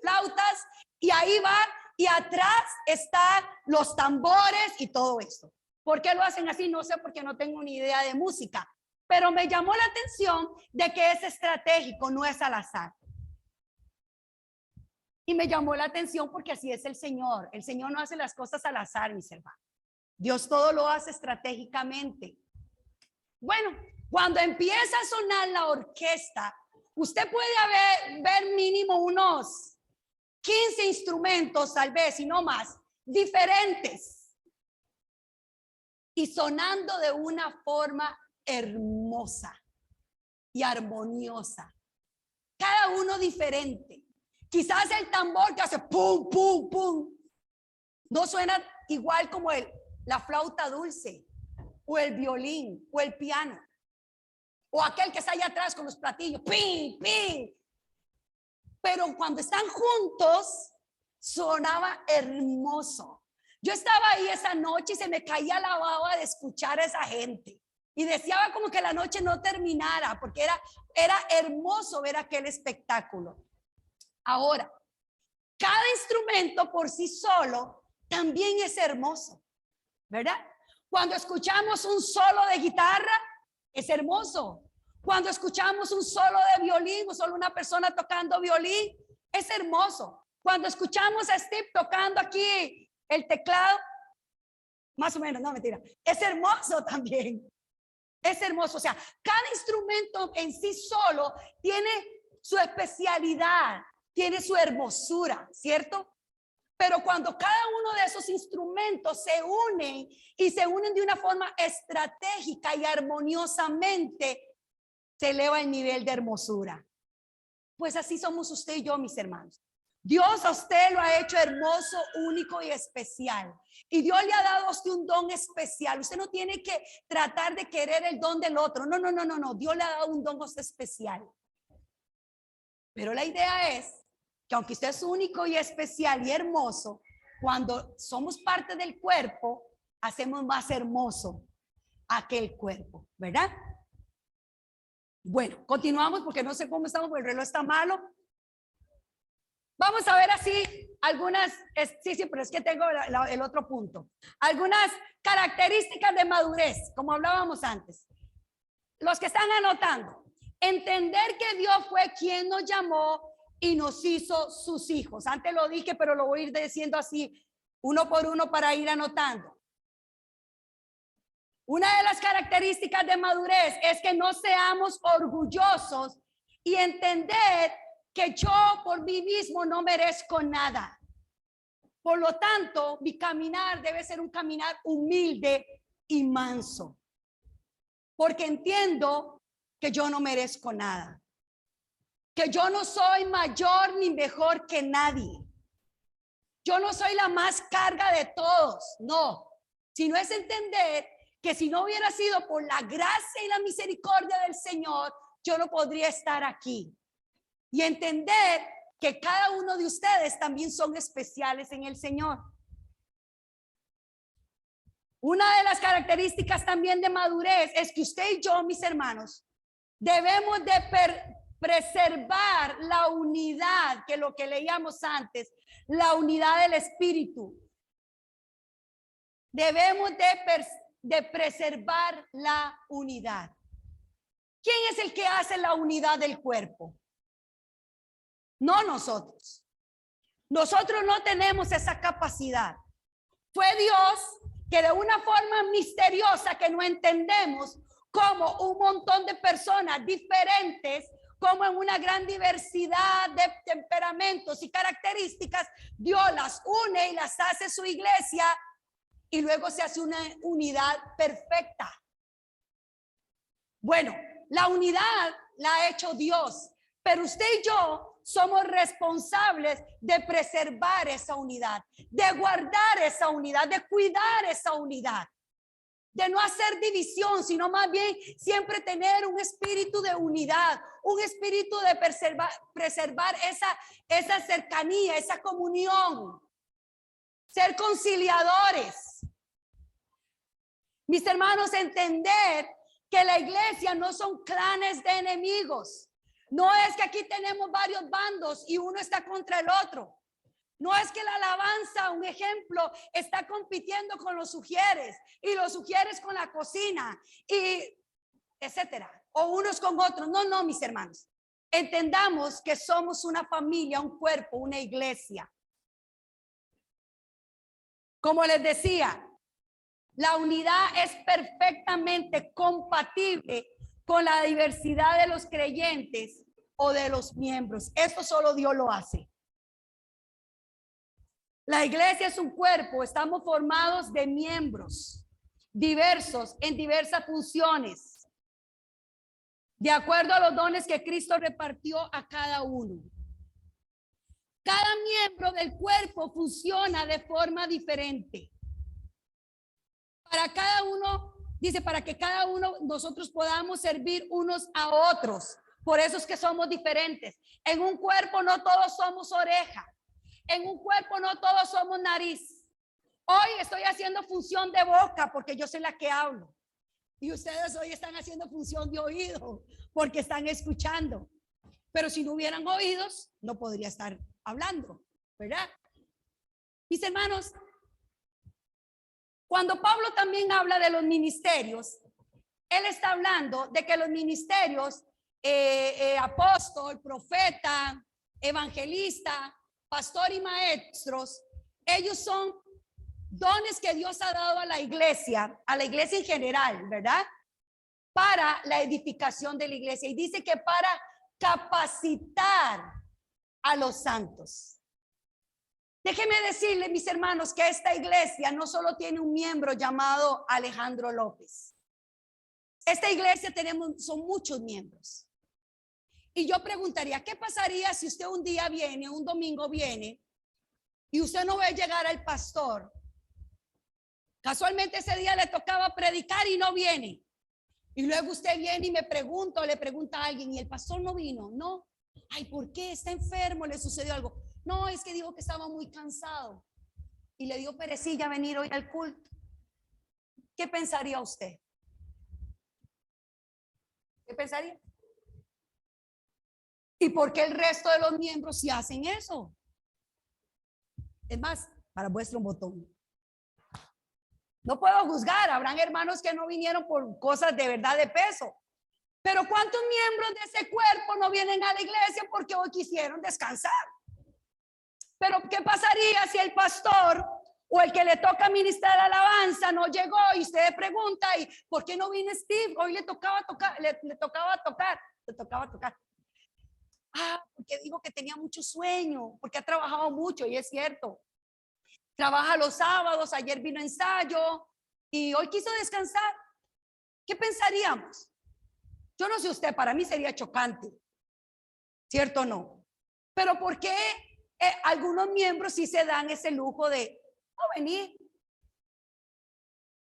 flautas. Y ahí van, y atrás están los tambores y todo esto. ¿Por qué lo hacen así? No sé, porque no tengo ni idea de música. Pero me llamó la atención de que es estratégico, no es al azar. Y me llamó la atención porque así es el Señor. El Señor no hace las cosas al azar, mis hermanos. Dios todo lo hace estratégicamente. Bueno, cuando empieza a sonar la orquesta, usted puede ver mínimo unos 15 instrumentos, tal vez, y no más, diferentes. Y sonando de una forma hermosa y armoniosa, cada uno diferente. Quizás el tambor que hace pum, pum, pum, no suena igual como la flauta dulce, o el violín, o el piano, o aquel que está allá atrás con los platillos, ping, ping. Pero cuando están juntos, sonaba hermoso. Yo estaba ahí esa noche y se me caía la baba de escuchar a esa gente. Y deseaba como que la noche no terminara, porque era hermoso ver aquel espectáculo. Ahora, cada instrumento por sí solo también es hermoso, ¿verdad? Cuando escuchamos un solo de guitarra, es hermoso. Cuando escuchamos un solo de violín, o solo una persona tocando violín, es hermoso. Cuando escuchamos a Steve tocando aquí el teclado, más o menos, no, mentira, es hermoso también. Es hermoso, o sea, cada instrumento en sí solo tiene su especialidad, tiene su hermosura, ¿cierto? Pero cuando cada uno de esos instrumentos se unen y se unen de una forma estratégica y armoniosamente, se eleva el nivel de hermosura. Pues así somos usted y yo, mis hermanos. Dios a usted lo ha hecho hermoso, único y especial. Y Dios le ha dado a usted un don especial. Usted no tiene que tratar de querer el don del otro. No, no, no, no, no. Dios le ha dado un don a usted especial. Pero la idea es que aunque usted es único y especial y hermoso, cuando somos parte del cuerpo, hacemos más hermoso aquel cuerpo, ¿verdad? Bueno, continuamos porque no sé cómo estamos, porque el reloj está malo. Vamos a ver así algunas, sí, pero es que tengo el otro punto. Algunas características de madurez, como hablábamos antes. Los que están anotando, entender que Dios fue quien nos llamó y nos hizo sus hijos. Antes lo dije, pero lo voy a ir diciendo así, uno por uno para ir anotando. Una de las características de madurez es que no seamos orgullosos y entender que yo por mí mismo no merezco nada. Por lo tanto, mi caminar debe ser un caminar humilde y manso, porque entiendo que yo no merezco nada, que yo no soy mayor ni mejor que nadie. Yo no soy la más carga de todos, no, sino es entender que si no hubiera sido por la gracia y la misericordia del Señor, yo no podría estar aquí. Y entender que cada uno de ustedes también son especiales en el Señor. Una de las características también de madurez es que usted y yo, mis hermanos, debemos de preservar la unidad, que lo que leíamos antes, la unidad del espíritu. Debemos de preservar la unidad. ¿Quién es el que hace la unidad del cuerpo? No nosotros. Nosotros no tenemos esa capacidad. Fue Dios que de una forma misteriosa que no entendemos, como un montón de personas diferentes, como en una gran diversidad de temperamentos y características, Dios las une y las hace su iglesia y luego se hace una unidad perfecta. Bueno, la unidad la ha hecho Dios, pero usted y yo somos responsables de preservar esa unidad, de guardar esa unidad, de cuidar esa unidad, de no hacer división, sino más bien siempre tener un espíritu de unidad, un espíritu de preservar esa cercanía, esa comunión, ser conciliadores. Mis hermanos, entender que la iglesia no son clanes de enemigos. No es que aquí tenemos varios bandos y uno está contra el otro. No es que la alabanza, un ejemplo, está compitiendo con los sugieres y los sugieres con la cocina y etcétera, o unos con otros. No, no, mis hermanos. Entendamos que somos una familia, un cuerpo, una iglesia. Como les decía, la unidad es perfectamente compatible con la diversidad de los creyentes o de los miembros. Esto solo Dios lo hace. La iglesia es un cuerpo, estamos formados de miembros diversos en diversas funciones, de acuerdo a los dones que Cristo repartió a cada uno. Cada miembro del cuerpo funciona de forma diferente. Para cada uno, dice, para que cada uno nosotros podamos servir unos a otros. Por eso es que somos diferentes. En un cuerpo no todos somos oreja. En un cuerpo no todos somos nariz. Hoy estoy haciendo función de boca porque yo soy la que hablo. Y ustedes hoy están haciendo función de oído porque están escuchando. Pero si no hubieran oídos, no podría estar hablando, ¿verdad? Mis hermanos, cuando Pablo también habla de los ministerios, él está hablando de que los ministerios, apóstol, profeta, evangelista, pastor y maestros, ellos son dones que Dios ha dado a la iglesia en general, ¿verdad? Para la edificación de la iglesia. Y dice que para capacitar a los santos. Déjenme decirles, mis hermanos, que esta iglesia no solo tiene un miembro llamado Alejandro López. Esta iglesia son muchos miembros. Y yo preguntaría, ¿qué pasaría si usted un día viene, un domingo viene, y usted no ve llegar al pastor? Casualmente ese día le tocaba predicar y no viene. Y luego usted viene y me pregunta o le pregunta a alguien, ¿y el pastor no vino? No. Ay, ¿por qué? ¿Está enfermo? ¿Le sucedió algo? No, es que dijo que estaba muy cansado y le dio perecilla venir hoy al culto. ¿Qué pensaría usted? ¿Qué pensaría? ¿Y por qué el resto de los miembros sí hacen eso? Es más, para vuestro botón. No puedo juzgar, habrán hermanos que no vinieron por cosas de verdad de peso. Pero ¿cuántos miembros de ese cuerpo no vienen a la iglesia porque hoy quisieron descansar? Pero ¿qué pasaría si el pastor o el que le toca ministrar alabanza no llegó y usted pregunta, ¿y por qué no vino Steve? Hoy le tocaba tocar. Ah, porque digo que tenía mucho sueño, porque ha trabajado mucho y es cierto. Trabaja los sábados, ayer vino ensayo y hoy quiso descansar. ¿Qué pensaríamos? Yo no sé usted, para mí sería chocante, ¿cierto o no? Pero ¿por qué algunos miembros sí se dan ese lujo de no venir?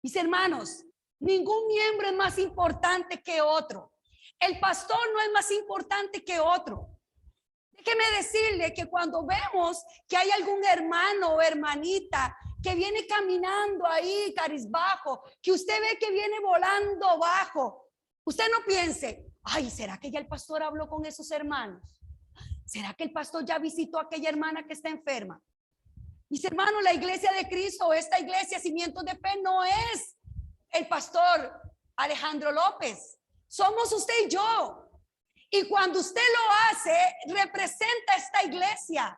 Mis hermanos, ningún miembro es más importante que otro. El pastor no es más importante que otro. Déjeme decirle que cuando vemos que hay algún hermano o hermanita que viene caminando ahí carizbajo, que usted ve que viene volando bajo, usted no piense, ay, ¿será que ya el pastor habló con esos hermanos? ¿Será que el pastor ya visitó a aquella hermana que está enferma? Mis hermanos, la iglesia de Cristo, esta iglesia Cimientos de Fe, no es el pastor Alejandro López. Somos usted y yo. Y cuando usted lo hace, representa esta iglesia.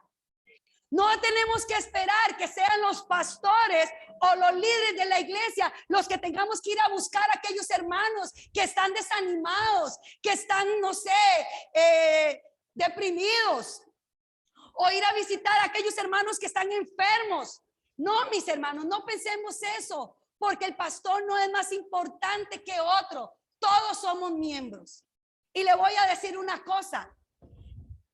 No tenemos que esperar que sean los pastores o los líderes de la iglesia los que tengamos que ir a buscar a aquellos hermanos que están desanimados, que están, no sé, deprimidos, o ir a visitar a aquellos hermanos que están enfermos. No, mis hermanos, no pensemos eso, porque el pastor no es más importante que otro. Todos somos miembros. Y le voy a decir una cosa.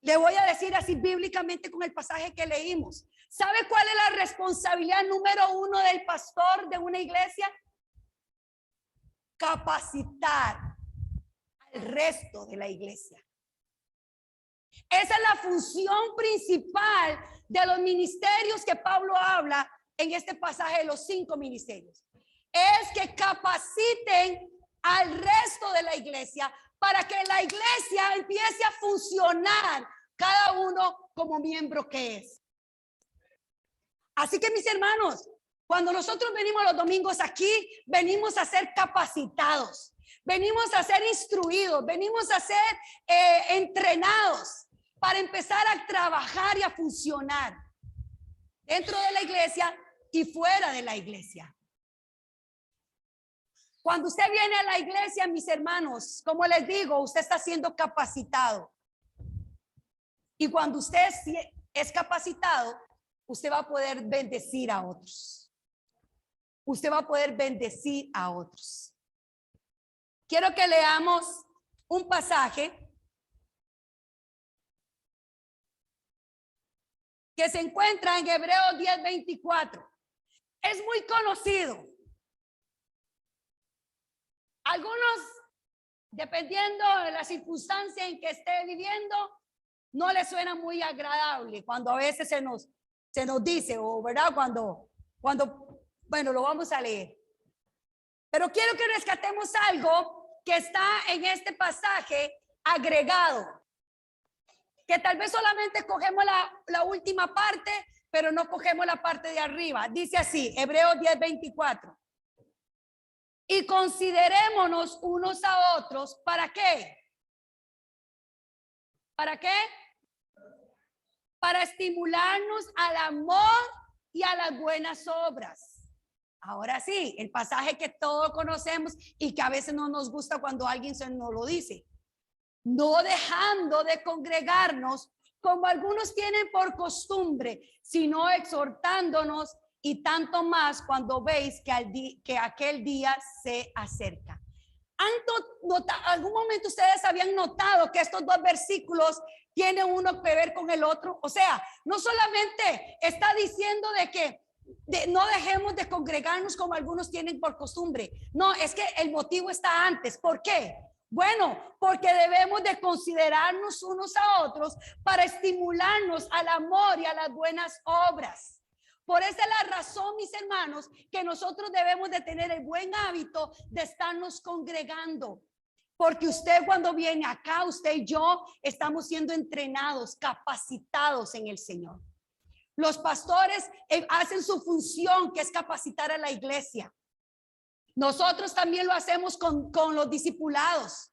Le voy a decir así bíblicamente con el pasaje que leímos. ¿Sabe cuál es la responsabilidad número 1 del pastor de una iglesia? Capacitar al resto de la iglesia. Esa es la función principal de los ministerios que Pablo habla en este pasaje de los 5 ministerios. Es que capaciten al resto de la iglesia para que la iglesia empiece a funcionar cada uno como miembro que es. Así que mis hermanos, cuando nosotros venimos los domingos aquí, venimos a ser capacitados, venimos a ser instruidos, venimos a ser entrenados para empezar a trabajar y a funcionar dentro de la iglesia y fuera de la iglesia. Cuando usted viene a la iglesia, mis hermanos, como les digo, usted está siendo capacitado. Y cuando usted es capacitado, usted va a poder bendecir a otros. Usted va a poder bendecir a otros. Quiero que leamos un pasaje que se encuentra en Hebreos 10:24. Es muy conocido. Algunos, dependiendo de la circunstancia en que esté viviendo, no le suena muy agradable cuando a veces se nos dice, o verdad, cuando, bueno, lo vamos a leer. Pero quiero que rescatemos algo que está en este pasaje agregado, que tal vez solamente cogemos la última parte, pero no cogemos la parte de arriba. Dice así, Hebreos 10:24. Y considerémonos unos a otros, ¿para qué? ¿Para qué? Para estimularnos al amor y a las buenas obras. Ahora sí, el pasaje que todos conocemos y que a veces no nos gusta cuando alguien se nos lo dice. No dejando de congregarnos como algunos tienen por costumbre, sino exhortándonos, y tanto más cuando veis que aquel día se acerca. ¿Algún momento ustedes habían notado que estos dos versículos tienen uno que ver con el otro? O sea, no solamente está diciendo de que no dejemos de congregarnos como algunos tienen por costumbre. No, es que el motivo está antes. ¿Por qué? Bueno, porque debemos de considerarnos unos a otros para estimularnos al amor y a las buenas obras. Por esa es la razón, mis hermanos, que nosotros debemos de tener el buen hábito de estarnos congregando. Porque usted cuando viene acá, usted y yo estamos siendo entrenados, capacitados en el Señor. Los pastores hacen su función, que es capacitar a la iglesia. Nosotros también lo hacemos con los discipulados,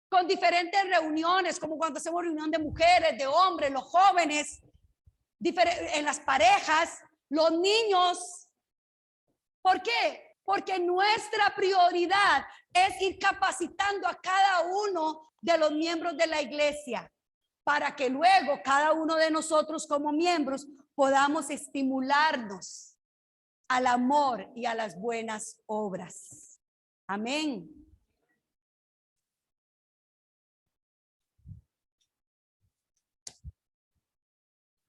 con diferentes reuniones, como cuando hacemos reunión de mujeres, de hombres, los jóvenes, en las parejas, los niños. ¿Por qué? Porque nuestra prioridad es ir capacitando a cada uno de los miembros de la iglesia para que luego cada uno de nosotros como miembros podamos estimularnos al amor y a las buenas obras. Amén.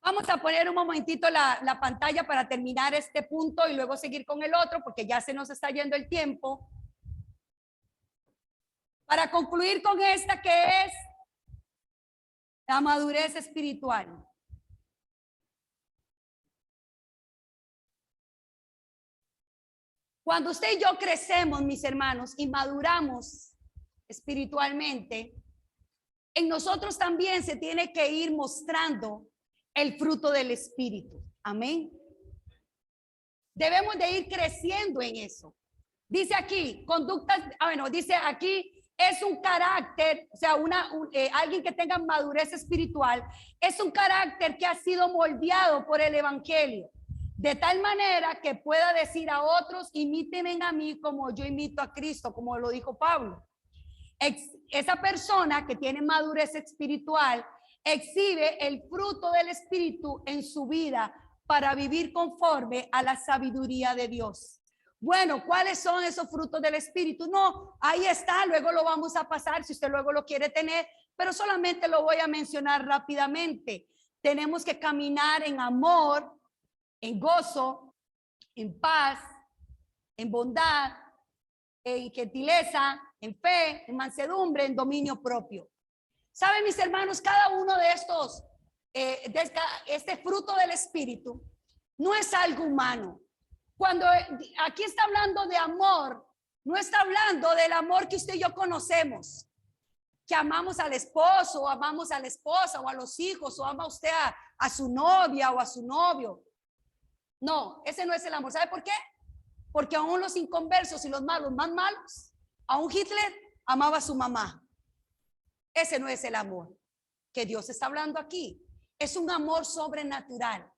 Vamos a poner un momentito la pantalla para terminar este punto y luego seguir con el otro, porque ya se nos está yendo el tiempo. Para concluir con esta, que es la madurez espiritual. Cuando usted y yo crecemos, mis hermanos, y maduramos espiritualmente, en nosotros también se tiene que ir mostrando el fruto del Espíritu. Amén. Debemos de ir creciendo en eso. Dice aquí, conductas, dice aquí, es un carácter, o sea, alguien que tenga madurez espiritual, es un carácter que ha sido moldeado por el Evangelio, de tal manera que pueda decir a otros, imítenme a mí como yo imito a Cristo, como lo dijo Pablo. Esa persona que tiene madurez espiritual exhibe el fruto del Espíritu en su vida para vivir conforme a la sabiduría de Dios. Bueno, ¿cuáles son esos frutos del Espíritu? No, ahí está, luego lo vamos a pasar si usted luego lo quiere tener, pero solamente lo voy a mencionar rápidamente. Tenemos que caminar en amor, en gozo, en paz, en bondad, en gentileza, en fe, en mansedumbre, en dominio propio. ¿Saben, mis hermanos? Cada uno de estos, este fruto del Espíritu, no es algo humano. Cuando aquí está hablando de amor, no está hablando del amor que usted y yo conocemos, que amamos al esposo, o amamos a la esposa, o a los hijos, o ama usted a su novia o a su novio. No, ese no es el amor. ¿Sabe por qué? Porque aún los inconversos y los malos más malos, aún Hitler amaba a su mamá. Ese no es el amor que Dios está hablando aquí. Es un amor sobrenatural.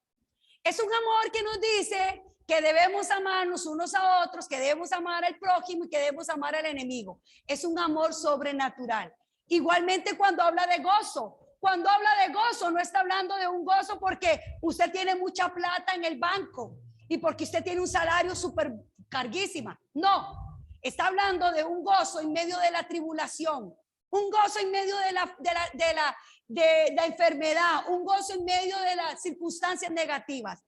Es un amor que nos dice que debemos amarnos unos a otros, que debemos amar al prójimo y que debemos amar al enemigo. Es un amor sobrenatural. Igualmente cuando habla de gozo, cuando habla de gozo, no está hablando de un gozo porque usted tiene mucha plata en el banco y porque usted tiene un salario súper carguísima. No, está hablando de un gozo en medio de la tribulación, un gozo en medio de la enfermedad, un gozo en medio de las circunstancias negativas.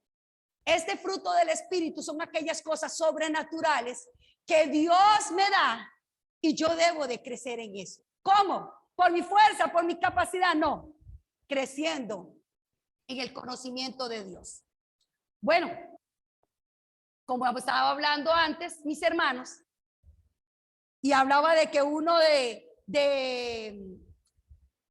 Este fruto del Espíritu son aquellas cosas sobrenaturales que Dios me da y yo debo de crecer en eso. ¿Cómo? ¿Por mi fuerza, por mi capacidad? No, creciendo en el conocimiento de Dios. Bueno, como estaba hablando antes, mis hermanos, y hablaba de que uno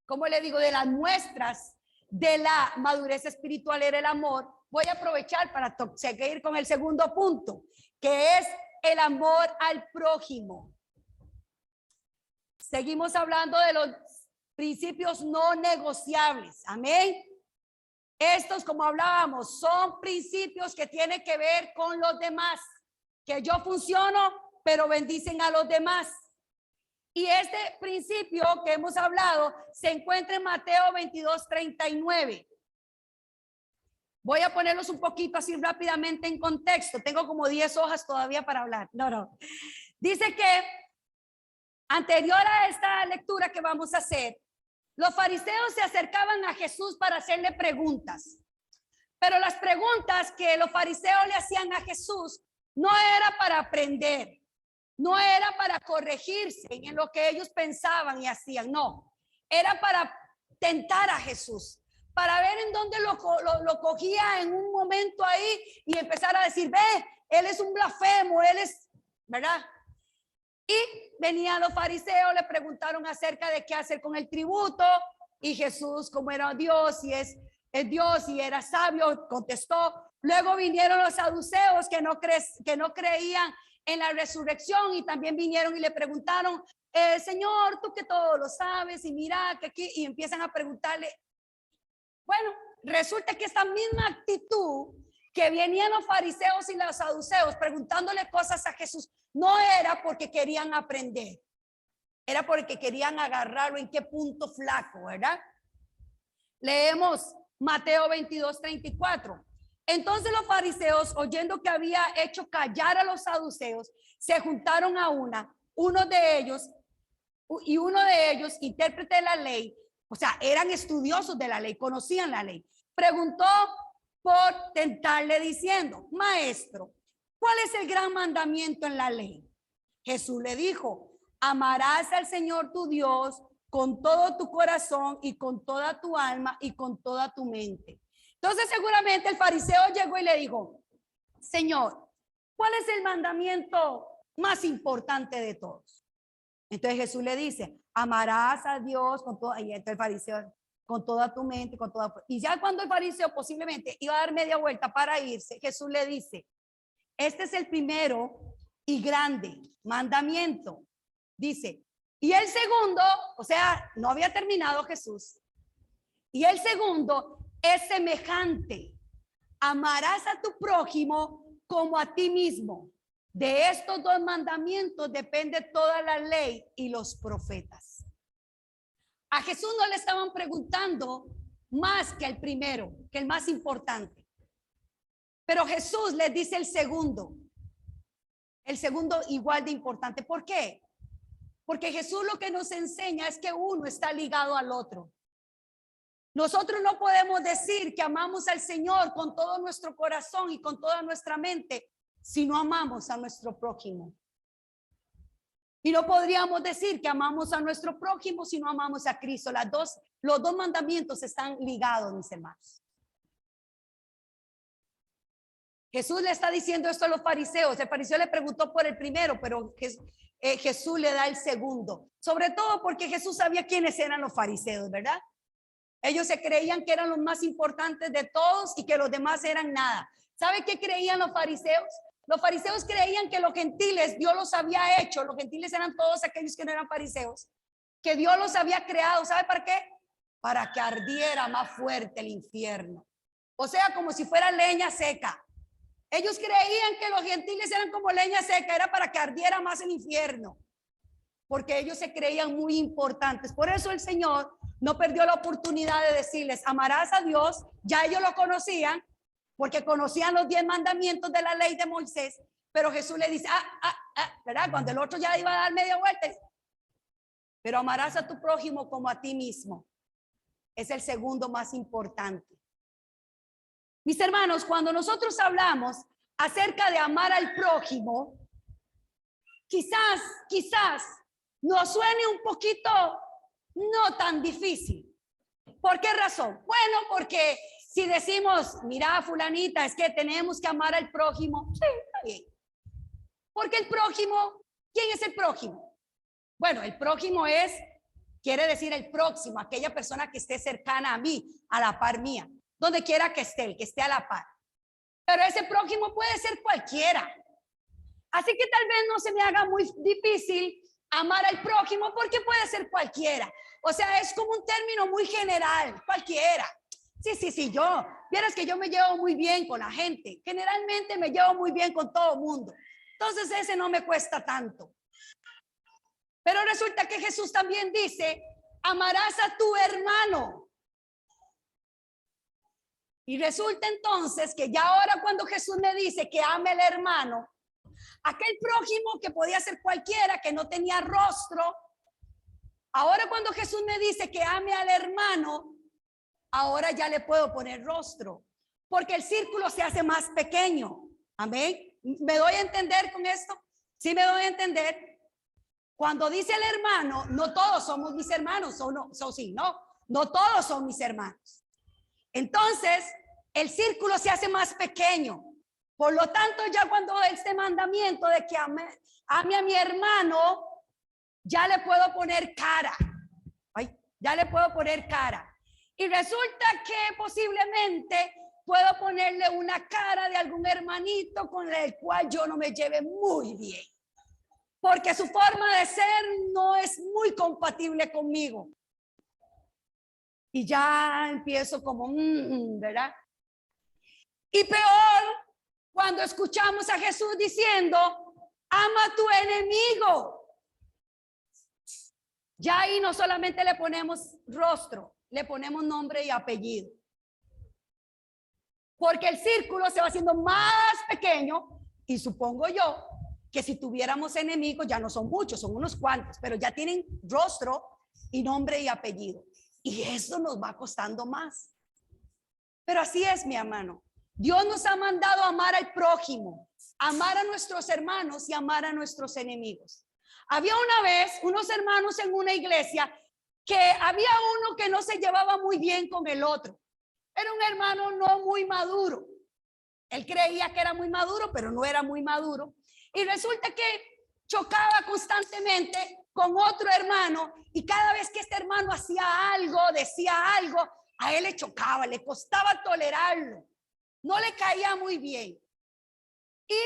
¿cómo le digo? De las muestras de la madurez espiritual era el amor. Voy a aprovechar para seguir con el segundo punto, que es el amor al prójimo. Seguimos hablando de los principios no negociables. Amén. Estos, como hablábamos, son principios que tienen que ver con los demás, que yo funciono, pero bendicen a los demás. Y este principio que hemos hablado se encuentra en Mateo 22:39. Voy a ponerlos un poquito así rápidamente en contexto. Tengo como 10 hojas todavía para hablar. No. Dice que anterior a esta lectura que vamos a hacer, los fariseos se acercaban a Jesús para hacerle preguntas. Pero las preguntas que los fariseos le hacían a Jesús no era para aprender, no era para corregirse en lo que ellos pensaban y hacían, no. Era para tentar a Jesús, para ver en dónde lo cogía en un momento ahí y empezar a decir, ve, él es un blasfemo, él es, ¿verdad? Y venían los fariseos, le preguntaron acerca de qué hacer con el tributo y Jesús, como era Dios y es Dios y era sabio, contestó. Luego vinieron los saduceos que no creían en la resurrección y también vinieron y le preguntaron, Señor, tú que todo lo sabes y mira que aquí, y empiezan a preguntarle. Bueno, resulta que esta misma actitud que venían los fariseos y los saduceos preguntándole cosas a Jesús, no era porque querían aprender, era porque querían agarrarlo en qué punto flaco, ¿verdad? Leemos Mateo 22:34. Entonces los fariseos, oyendo que había hecho callar a los saduceos, se juntaron a uno de ellos, intérprete de la ley, o sea, eran estudiosos de la ley, conocían la ley, preguntó por tentarle diciendo, maestro, ¿cuál es el gran mandamiento en la ley? Jesús le dijo, amarás al Señor tu Dios con todo tu corazón y con toda tu alma y con toda tu mente. Entonces seguramente el fariseo llegó y le dijo, Señor, ¿Cuál es el mandamiento más importante de todos? Entonces Jesús le dice, amarás a Dios con todo, y entonces el fariseo, con toda tu mente, con toda, y ya cuando el fariseo posiblemente iba a dar media vuelta para irse, Jesús le dice, este es el primero y grande mandamiento. Dice, y el segundo, o sea, no había terminado Jesús, y el segundo es semejante, amarás a tu prójimo como a ti mismo. De estos dos mandamientos depende toda la ley y los profetas. A Jesús no le estaban preguntando más que el primero, que el más importante. Pero Jesús les dice el segundo igual de importante. ¿Por qué? Porque Jesús lo que nos enseña es que uno está ligado al otro. Nosotros no podemos decir que amamos al Señor con todo nuestro corazón y con toda nuestra mente si no amamos a nuestro prójimo. Y no podríamos decir que amamos a nuestro prójimo si no amamos a Cristo. Los dos mandamientos están ligados, mis hermanos. Jesús le está diciendo esto a los fariseos. El fariseo le preguntó por el primero, pero Jesús le da el segundo. Sobre todo porque Jesús sabía quiénes eran los fariseos, ¿verdad? Ellos se creían que eran los más importantes de todos y que los demás eran nada. ¿Sabe qué creían los fariseos? Los fariseos creían que los gentiles Dios los había hecho. Los gentiles eran todos aquellos que no eran fariseos, que Dios los había creado. ¿Sabe para qué? Para que ardiera más fuerte el infierno. O sea, como si fuera leña seca. Ellos creían que los gentiles eran como leña seca, era para que ardiera más el infierno, porque ellos se creían muy importantes. Por eso el Señor no perdió la oportunidad de decirles, amarás a Dios. Ya ellos lo conocían, porque conocían los 10 mandamientos de la ley de Moisés, pero Jesús le dice, ¿verdad? Cuando el otro ya iba a dar media vuelta, pero amarás a tu prójimo como a ti mismo. Es el segundo más importante. Mis hermanos, cuando nosotros hablamos acerca de amar al prójimo, quizás nos suene un poquito no tan difícil. ¿Por qué razón? Bueno, porque si decimos, mira, fulanita, es que tenemos que amar al prójimo, sí, está bien. Porque el prójimo, ¿quién es el prójimo? Bueno, el prójimo quiere decir el próximo, aquella persona que esté cercana a mí, a la par mía. Donde quiera que esté, el que esté a la par. Pero ese prójimo puede ser cualquiera. Así que tal vez no se me haga muy difícil amar al prójimo porque puede ser cualquiera. O sea, es como un término muy general, cualquiera. Sí, vieras que yo me llevo muy bien con la gente. Generalmente me llevo muy bien con todo el mundo. Entonces ese no me cuesta tanto. Pero resulta que Jesús también dice, amarás a tu hermano. Y resulta entonces que ya ahora cuando Jesús me dice que ame al hermano, aquel prójimo que podía ser cualquiera, que no tenía rostro, ahora cuando Jesús me dice que ame al hermano, ahora ya le puedo poner rostro, porque el círculo se hace más pequeño. Amén. ¿Me doy a entender con esto? Sí, me doy a entender. Cuando dice el hermano, no todos somos mis hermanos, no todos son mis hermanos. Entonces, el círculo se hace más pequeño. Por lo tanto, ya cuando este mandamiento de que ame a mi hermano, ya le puedo poner cara. Ya le puedo poner cara. Y resulta que posiblemente puedo ponerle una cara de algún hermanito con el cual yo no me lleve muy bien. Porque su forma de ser no es muy compatible conmigo. Y ya empiezo como, ¿verdad? Y peor, cuando escuchamos a Jesús diciendo, ama a tu enemigo. Ya ahí no solamente le ponemos rostro, le ponemos nombre y apellido. Porque el círculo se va haciendo más pequeño y supongo yo que si tuviéramos enemigos ya no son muchos, son unos cuantos, pero ya tienen rostro y nombre y apellido. Y eso nos va costando más. Pero así es, mi hermano. Dios nos ha mandado a amar al prójimo, amar a nuestros hermanos y amar a nuestros enemigos. Había una vez unos hermanos en una iglesia que había uno que no se llevaba muy bien con el otro. Era un hermano no muy maduro. Él creía que era muy maduro, pero no era muy maduro. Y resulta que chocaba constantemente con otro hermano y cada vez que este hermano hacía algo, decía algo, a él le chocaba, le costaba tolerarlo. No le caía muy bien. Y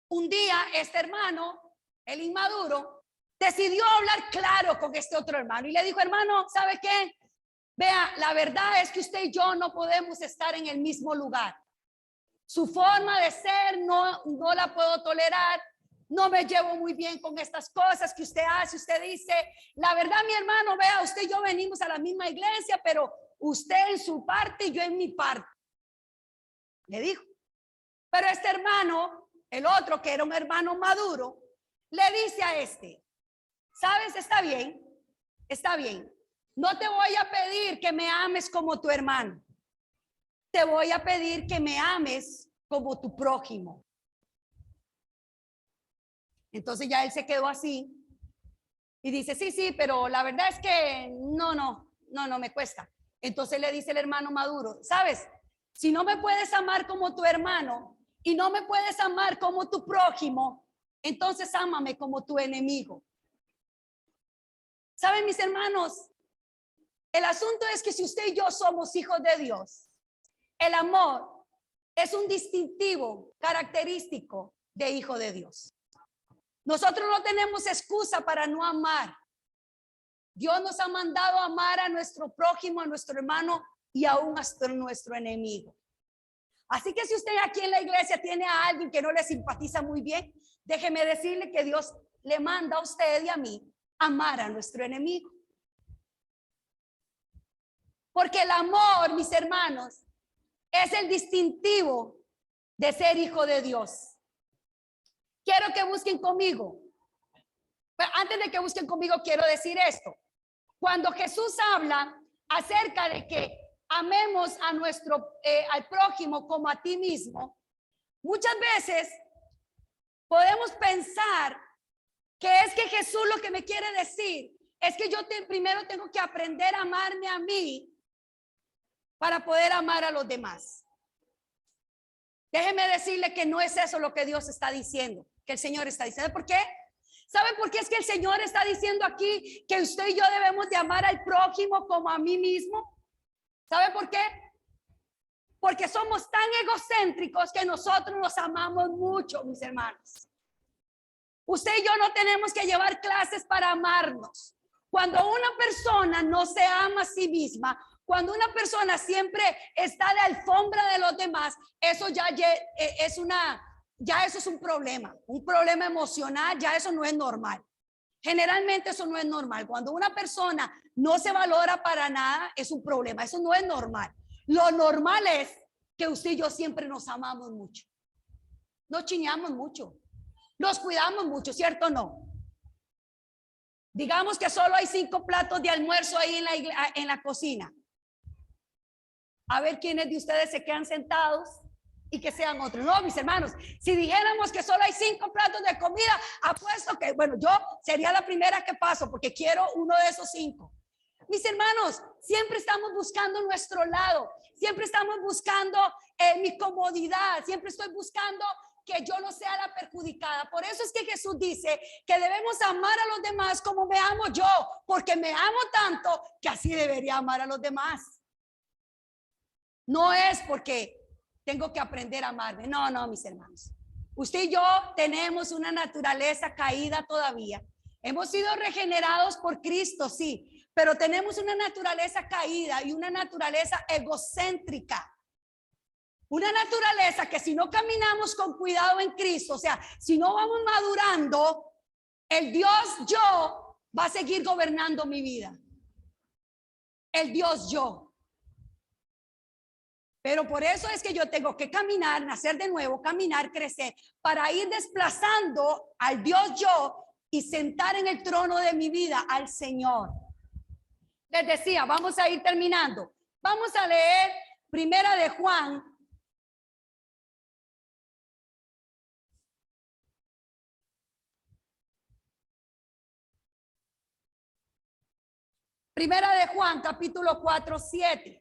un día este hermano, el inmaduro, decidió hablar claro con este otro hermano y le dijo: hermano, ¿sabe qué? Vea, la verdad es que usted y yo no podemos estar en el mismo lugar. Su forma de ser no la puedo tolerar. No me llevo muy bien con estas cosas que usted hace. Usted dice, la verdad, mi hermano, vea, usted y yo venimos a la misma iglesia, pero usted en su parte y yo en mi parte. Le dijo. Pero este hermano, el otro que era un hermano maduro, le dice a este: ¿sabes? Está bien, está bien. No te voy a pedir que me ames como tu hermano. Te voy a pedir que me ames como tu prójimo. Entonces ya él se quedó así y dice: sí, pero la verdad es que no me cuesta. Entonces le dice el hermano maduro: ¿sabes? Si no me puedes amar como tu hermano y no me puedes amar como tu prójimo, entonces ámame como tu enemigo. ¿Saben, mis hermanos? El asunto es que si usted y yo somos hijos de Dios, el amor es un distintivo característico de hijo de Dios. Nosotros no tenemos excusa para no amar. Dios nos ha mandado a amar a nuestro prójimo, a nuestro hermano y aún hasta nuestro enemigo. Así que si usted aquí en la iglesia tiene a alguien que no le simpatiza muy bien, déjeme decirle que Dios le manda a usted y a mí amar a nuestro enemigo. Porque el amor, mis hermanos, es el distintivo de ser hijo de Dios. Quiero que busquen conmigo. Pero antes de que busquen conmigo, quiero decir esto. Cuando Jesús habla acerca de que amemos a al prójimo como a ti mismo, muchas veces podemos pensar que es que Jesús lo que me quiere decir es que yo primero tengo que aprender a amarme a mí para poder amar a los demás. Déjeme decirle que no es eso lo que Dios está diciendo, que el Señor está diciendo. ¿Por qué? ¿Saben por qué es que el Señor está diciendo aquí que usted y yo debemos de amar al prójimo como a mí mismo? ¿Sabe por qué? Porque somos tan egocéntricos que nosotros nos amamos mucho, mis hermanos. Usted y yo no tenemos que llevar clases para amarnos. Cuando una persona no se ama a sí misma, cuando una persona siempre está de alfombra de los demás, eso ya eso es un problema emocional, ya eso no es normal. Generalmente eso no es normal. Cuando una persona no se valora para nada, es un problema, eso no es normal. Lo normal es que usted y yo siempre nos amamos mucho, nos chineamos mucho, nos cuidamos mucho, ¿cierto o no? Digamos que solo hay 5 platos de almuerzo ahí en la cocina. A ver quiénes de ustedes se quedan sentados y que sean otros. No, mis hermanos, si dijéramos que solo hay 5 platos de comida, apuesto que, bueno, yo sería la primera que paso porque quiero uno de esos 5. Mis hermanos, siempre estamos buscando nuestro lado, siempre estamos buscando mi comodidad, siempre estoy buscando que yo no sea la perjudicada. Por eso es que Jesús dice que debemos amar a los demás como me amo yo, porque me amo tanto que así debería amar a los demás. No es porque tengo que aprender a amarme. No, mis hermanos. Usted y yo tenemos una naturaleza caída todavía. Hemos sido regenerados por Cristo, sí, pero tenemos una naturaleza caída y una naturaleza egocéntrica. Una naturaleza que si no caminamos con cuidado en Cristo, o sea, si no vamos madurando, el Dios yo va a seguir gobernando mi vida. El Dios yo. Pero por eso es que yo tengo que caminar, nacer de nuevo, caminar, crecer, para ir desplazando al Dios yo y sentar en el trono de mi vida al Señor. Les decía, vamos a ir terminando. Vamos a leer Primera de Juan. Primera de Juan, capítulo 4, 7.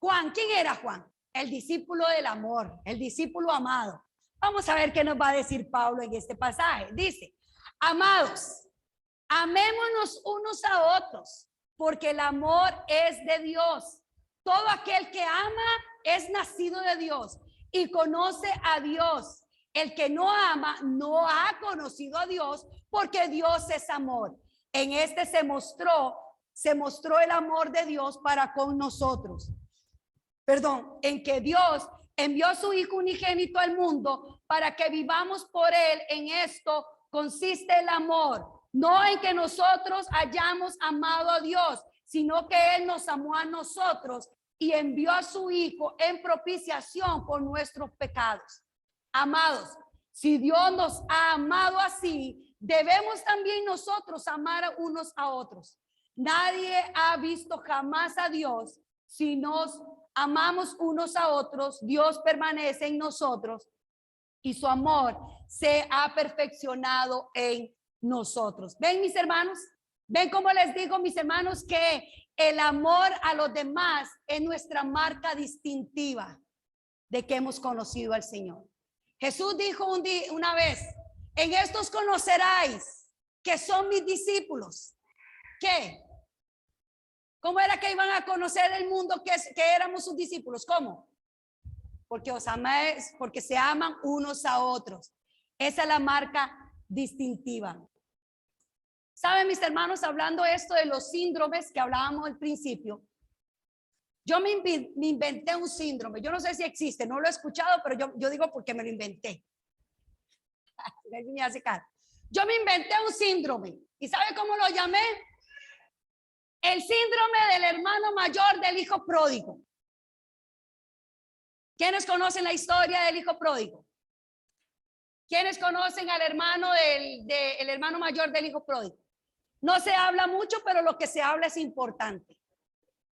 Juan, ¿quién era Juan? el discípulo del amor, el discípulo amado. Vamos a ver qué nos va a decir Pablo en este pasaje. Dice, amados, amémonos unos a otros, porque el amor es de Dios. Todo aquel que ama es nacido de Dios y conoce a Dios. El que no ama no ha conocido a Dios, porque Dios es amor. En este se mostró el amor de Dios para con nosotros. En que Dios envió a su Hijo unigénito al mundo para que vivamos por él. En esto consiste el amor, no en que nosotros hayamos amado a Dios, sino que él nos amó a nosotros y envió a su Hijo en propiciación por nuestros pecados. Amados, si Dios nos ha amado así, debemos también nosotros amar unos a otros. Nadie ha visto jamás a Dios. Si nos amamos unos a otros, Dios permanece en nosotros y su amor se ha perfeccionado en nosotros. ¿Ven, mis hermanos? ¿Ven cómo les digo, mis hermanos, que el amor a los demás es nuestra marca distintiva de que hemos conocido al Señor? Jesús dijo una vez, en estos conoceráis que son mis discípulos. ¿Qué? ¿Cómo era que iban a conocer el mundo que éramos sus discípulos? ¿Cómo? Porque os amáis, porque se aman unos a otros. Esa es la marca distintiva. ¿Saben, mis hermanos, hablando esto de los síndromes que hablábamos al principio? Yo me inventé un síndrome. Yo no sé si existe, no lo he escuchado, pero yo digo porque me lo inventé. Yo me inventé un síndrome. ¿Y sabe cómo lo llamé? El síndrome del hermano mayor del hijo pródigo. ¿Quiénes conocen la historia del hijo pródigo? ¿Quiénes conocen al hermano el hermano mayor del hijo pródigo? No se habla mucho, pero lo que se habla es importante.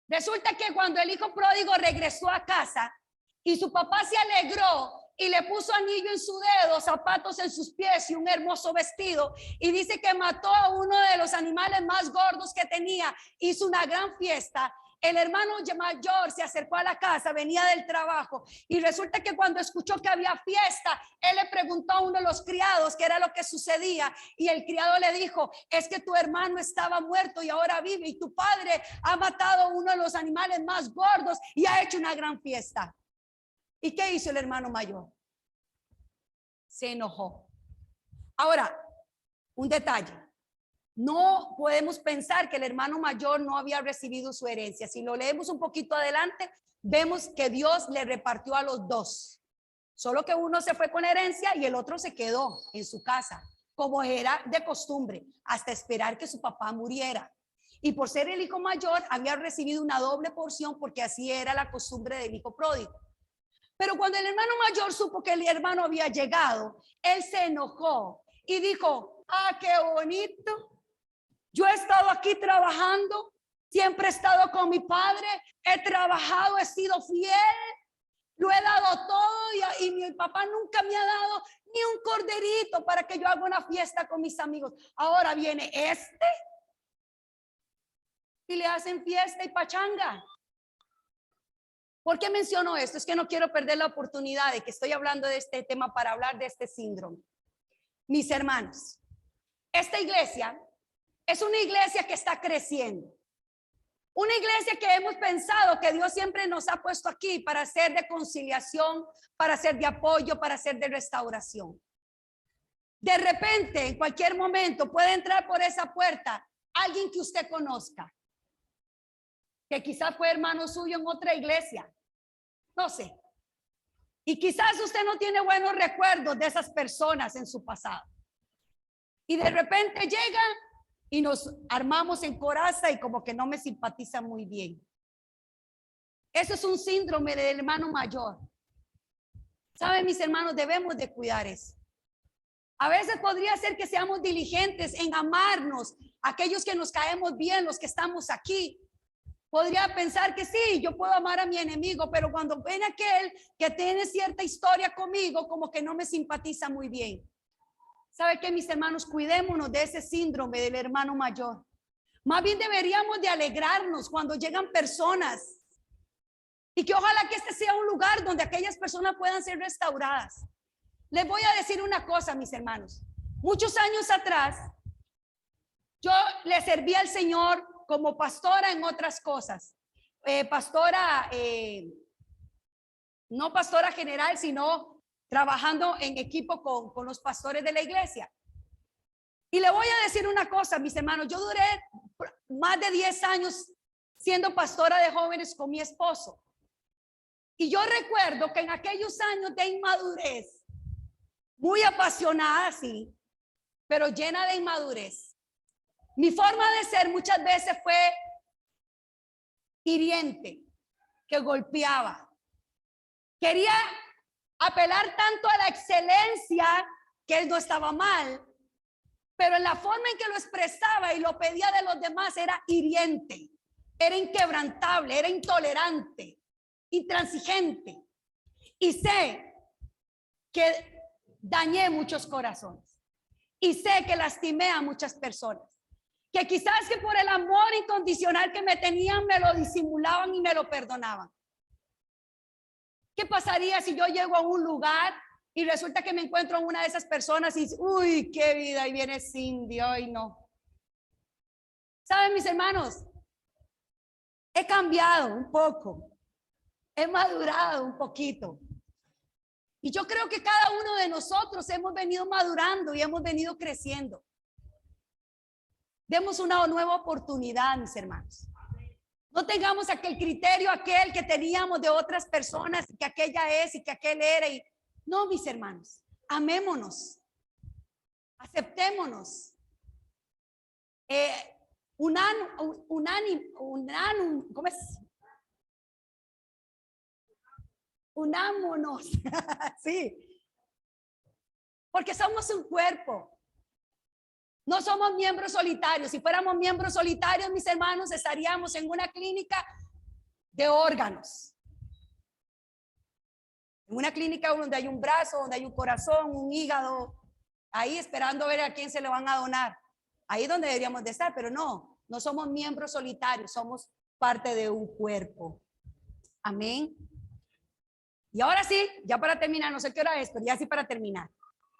Resulta que cuando el hijo pródigo regresó a casa y su papá se alegró y le puso anillo en su dedo, zapatos en sus pies y un hermoso vestido, y dice que mató a uno de los animales más gordos que tenía, hizo una gran fiesta. El hermano mayor se acercó a la casa, venía del trabajo, y resulta que cuando escuchó que había fiesta, él le preguntó a uno de los criados qué era lo que sucedía, y el criado le dijo, es que tu hermano estaba muerto y ahora vive, y tu padre ha matado a uno de los animales más gordos y ha hecho una gran fiesta. ¿Y qué hizo el hermano mayor? Se enojó. Ahora, un detalle. No podemos pensar que el hermano mayor no había recibido su herencia. Si lo leemos un poquito adelante, vemos que Dios le repartió a los dos. Solo que uno se fue con herencia y el otro se quedó en su casa, como era de costumbre, hasta esperar que su papá muriera. Y por ser el hijo mayor, había recibido una doble porción porque así era la costumbre del hijo pródigo. Pero cuando el hermano mayor supo que el hermano había llegado, él se enojó y dijo, ah, qué bonito. Yo he estado aquí trabajando, siempre he estado con mi padre, he trabajado, he sido fiel, lo he dado todo y mi papá nunca me ha dado ni un corderito para que yo haga una fiesta con mis amigos. Ahora viene y le hacen fiesta y pachanga. ¿Por qué menciono esto? Es que no quiero perder la oportunidad de que estoy hablando de este tema para hablar de este síndrome. Mis hermanos, esta iglesia es una iglesia que está creciendo. Una iglesia que hemos pensado que Dios siempre nos ha puesto aquí para ser de conciliación, para ser de apoyo, para ser de restauración. De repente, en cualquier momento, puede entrar por esa puerta alguien que usted conozca, que quizás fue hermano suyo en otra iglesia, no sé. Y quizás usted no tiene buenos recuerdos de esas personas en su pasado. Y de repente llega y nos armamos en coraza y como que no me simpatiza muy bien. Eso es un síndrome del hermano mayor. ¿Saben, mis hermanos? Debemos de cuidar eso. A veces podría ser que seamos diligentes en amarnos, aquellos que nos caemos bien, los que estamos aquí. Podría pensar que sí, yo puedo amar a mi enemigo, pero cuando ven aquel que tiene cierta historia conmigo, como que no me simpatiza muy bien. ¿Sabe qué, mis hermanos? Cuidémonos de ese síndrome del hermano mayor. Más bien deberíamos de alegrarnos cuando llegan personas. Y que ojalá que este sea un lugar personas puedan ser restauradas. Les voy a decir una cosa, mis hermanos. Muchos años atrás, yo le serví al Señor como pastora en otras cosas. No pastora general, sino trabajando en equipo con los pastores de la iglesia. Y le voy a decir una cosa, mis hermanos. Yo duré más de 10 años siendo pastora de jóvenes con mi esposo. Y yo recuerdo que en aquellos años de inmadurez, muy apasionada, sí, pero llena de inmadurez, mi forma de ser muchas veces fue hiriente, que golpeaba. Quería apelar tanto a la excelencia, que él no estaba mal, pero en la forma en que lo expresaba y lo pedía de los demás era hiriente, era inquebrantable, era intolerante, intransigente. Y sé que dañé muchos corazones. Y sé que lastimé a muchas personas. Que quizás que por el amor incondicional que me tenían, me lo disimulaban y me lo perdonaban. ¿Qué pasaría si yo llego a un lugar y resulta que me encuentro a una de esas personas y uy, qué vida, y viene Cindy, ay no? ¿Saben, mis hermanos? He cambiado un poco, he madurado un poquito. Y yo creo que cada uno de nosotros hemos venido madurando y hemos venido creciendo. Demos una nueva oportunidad, mis hermanos. No tengamos aquel criterio, aquel que teníamos de otras personas, que aquella es y que aquel era. No, mis hermanos, amémonos, aceptémonos. ¿Cómo es? Unámonos, sí, porque somos un cuerpo. No somos miembros solitarios. Si fuéramos miembros solitarios, mis hermanos, estaríamos en una clínica de órganos. En una clínica donde hay un brazo, donde hay un corazón, un hígado, ahí esperando a ver a quién se le van a donar. Ahí es donde deberíamos de estar, pero no somos miembros solitarios, somos parte de un cuerpo. Amén. Y ahora sí, ya para terminar, no sé qué hora es, pero ya sí para terminar.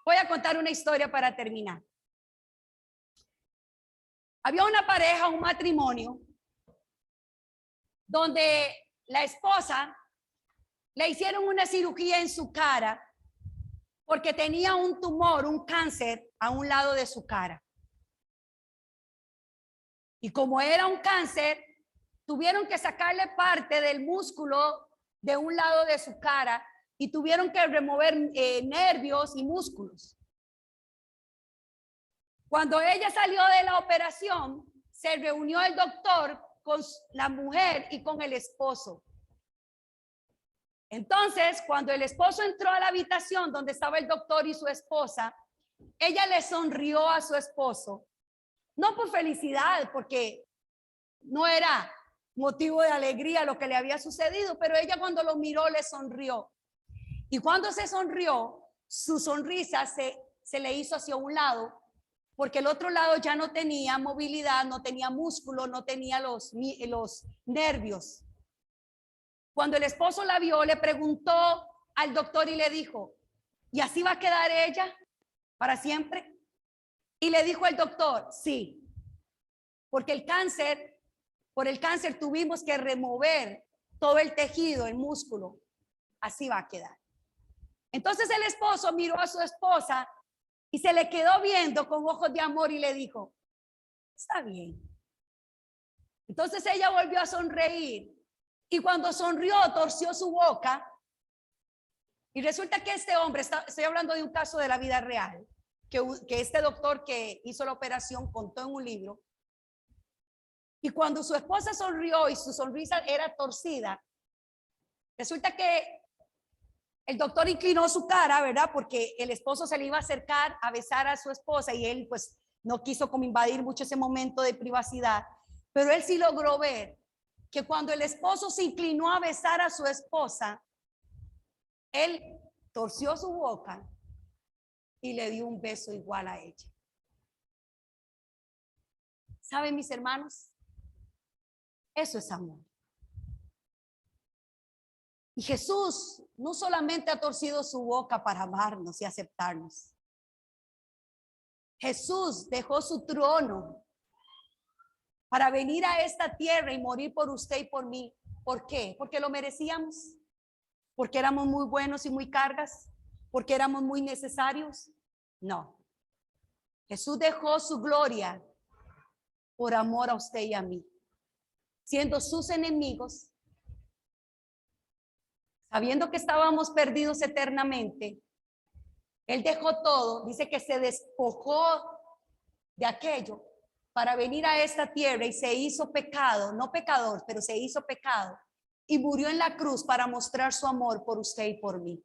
Voy a contar una historia para terminar. Había una pareja, un matrimonio, donde la esposa le hicieron una cirugía en su cara porque tenía un tumor, un cáncer a un lado de su cara. Y como era un cáncer, tuvieron que sacarle parte del músculo de un lado de su cara y tuvieron que remover nervios y músculos. Cuando ella salió de la operación, se reunió el doctor con la mujer y con el esposo. Entonces, cuando el esposo entró a la habitación donde estaba el doctor y su esposa, ella le sonrió a su esposo, no por felicidad, porque no era motivo de alegría lo que le había sucedido, pero ella cuando lo miró le sonrió. Y cuando se sonrió, su sonrisa se le hizo hacia un lado, porque el otro lado ya no tenía movilidad, no tenía músculo, no tenía los nervios. Cuando el esposo la vio, le preguntó al doctor y le dijo, ¿y así va a quedar ella para siempre? Y le dijo el doctor, sí, porque por el cáncer tuvimos que remover todo el tejido, el músculo, así va a quedar. Entonces el esposo miró a su esposa y se le quedó viendo con ojos de amor y le dijo, está bien. Entonces ella volvió a sonreír y cuando sonrió torció su boca y resulta que este hombre, estoy hablando de un caso de la vida real, que este doctor que hizo la operación contó en un libro, y cuando su esposa sonrió y su sonrisa era torcida, resulta que el doctor inclinó su cara, ¿verdad? Porque el esposo se le iba a acercar a besar a su esposa y él pues no quiso como invadir mucho ese momento de privacidad, pero él sí logró ver que cuando el esposo se inclinó a besar a su esposa, él torció su boca y le dio un beso igual a ella. ¿Saben, mis hermanos? Eso es amor. Y Jesús no solamente ha torcido su boca para amarnos y aceptarnos. Jesús dejó su trono para venir a esta tierra y morir por usted y por mí. ¿Por qué? Porque lo merecíamos. Porque éramos muy buenos y muy cargas. Porque éramos muy necesarios. No. Jesús dejó su gloria por amor a usted y a mí. Siendo sus enemigos, sabiendo que estábamos perdidos eternamente, Él dejó todo, dice que se despojó de aquello para venir a esta tierra y se hizo pecado, no pecador, pero se hizo pecado y murió en la cruz para mostrar su amor por usted y por mí.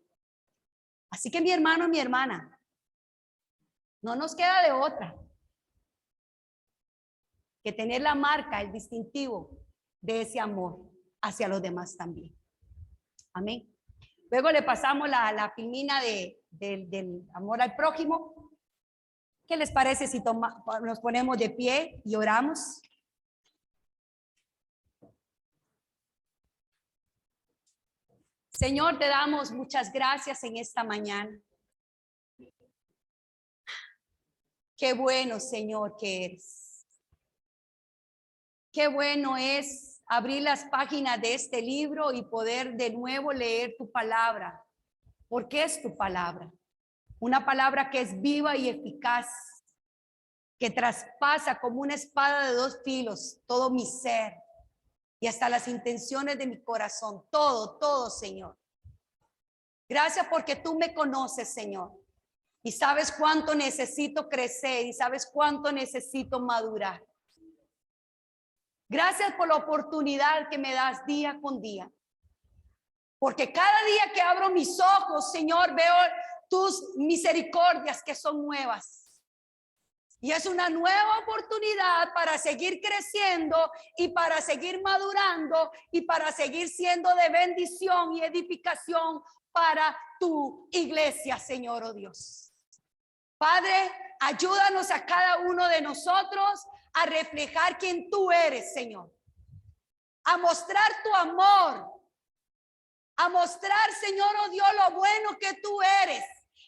Así que mi hermano y mi hermana, no nos queda de otra que tener la marca, el distintivo de ese amor hacia los demás también. Amén. Luego le pasamos la filmina del amor al prójimo. ¿Qué les parece si nos ponemos de pie y oramos? Señor, te damos muchas gracias en esta mañana. Qué bueno, Señor, que eres. Qué bueno es abrir las páginas de este libro y poder de nuevo leer tu palabra, porque es tu palabra, una palabra que es viva y eficaz, que traspasa como una espada de dos filos todo mi ser y hasta las intenciones de mi corazón, todo, Señor. Gracias porque tú me conoces, Señor, y sabes cuánto necesito crecer y sabes cuánto necesito madurar. Gracias por la oportunidad que me das día con día. Porque cada día que abro mis ojos, Señor, veo tus misericordias que son nuevas. Y es una nueva oportunidad para seguir creciendo y para seguir madurando y para seguir siendo de bendición y edificación para tu iglesia, Señor, oh Dios. Padre, ayúdanos a cada uno de nosotros a reflejar quién tú eres, Señor. A mostrar tu amor. A mostrar, Señor, oh Dios, lo bueno que tú eres.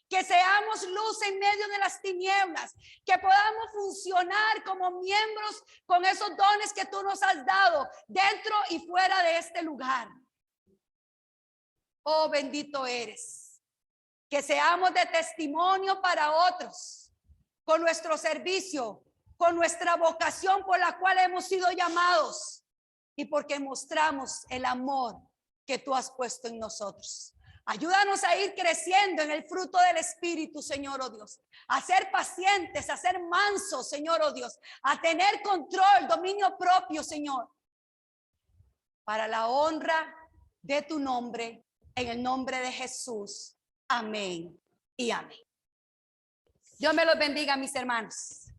Que seamos luz en medio de las tinieblas. Que podamos funcionar como miembros con esos dones que tú nos has dado dentro y fuera de este lugar. Oh, bendito eres. Que seamos de testimonio para otros. Con nuestro servicio. Con nuestra vocación por la cual hemos sido llamados y porque mostramos el amor que tú has puesto en nosotros. Ayúdanos a ir creciendo en el fruto del Espíritu, Señor, oh Dios. A ser pacientes, a ser mansos, Señor, oh Dios. A tener control, dominio propio, Señor. Para la honra de tu nombre, en el nombre de Jesús. Amén y amén. Dios me los bendiga, mis hermanos.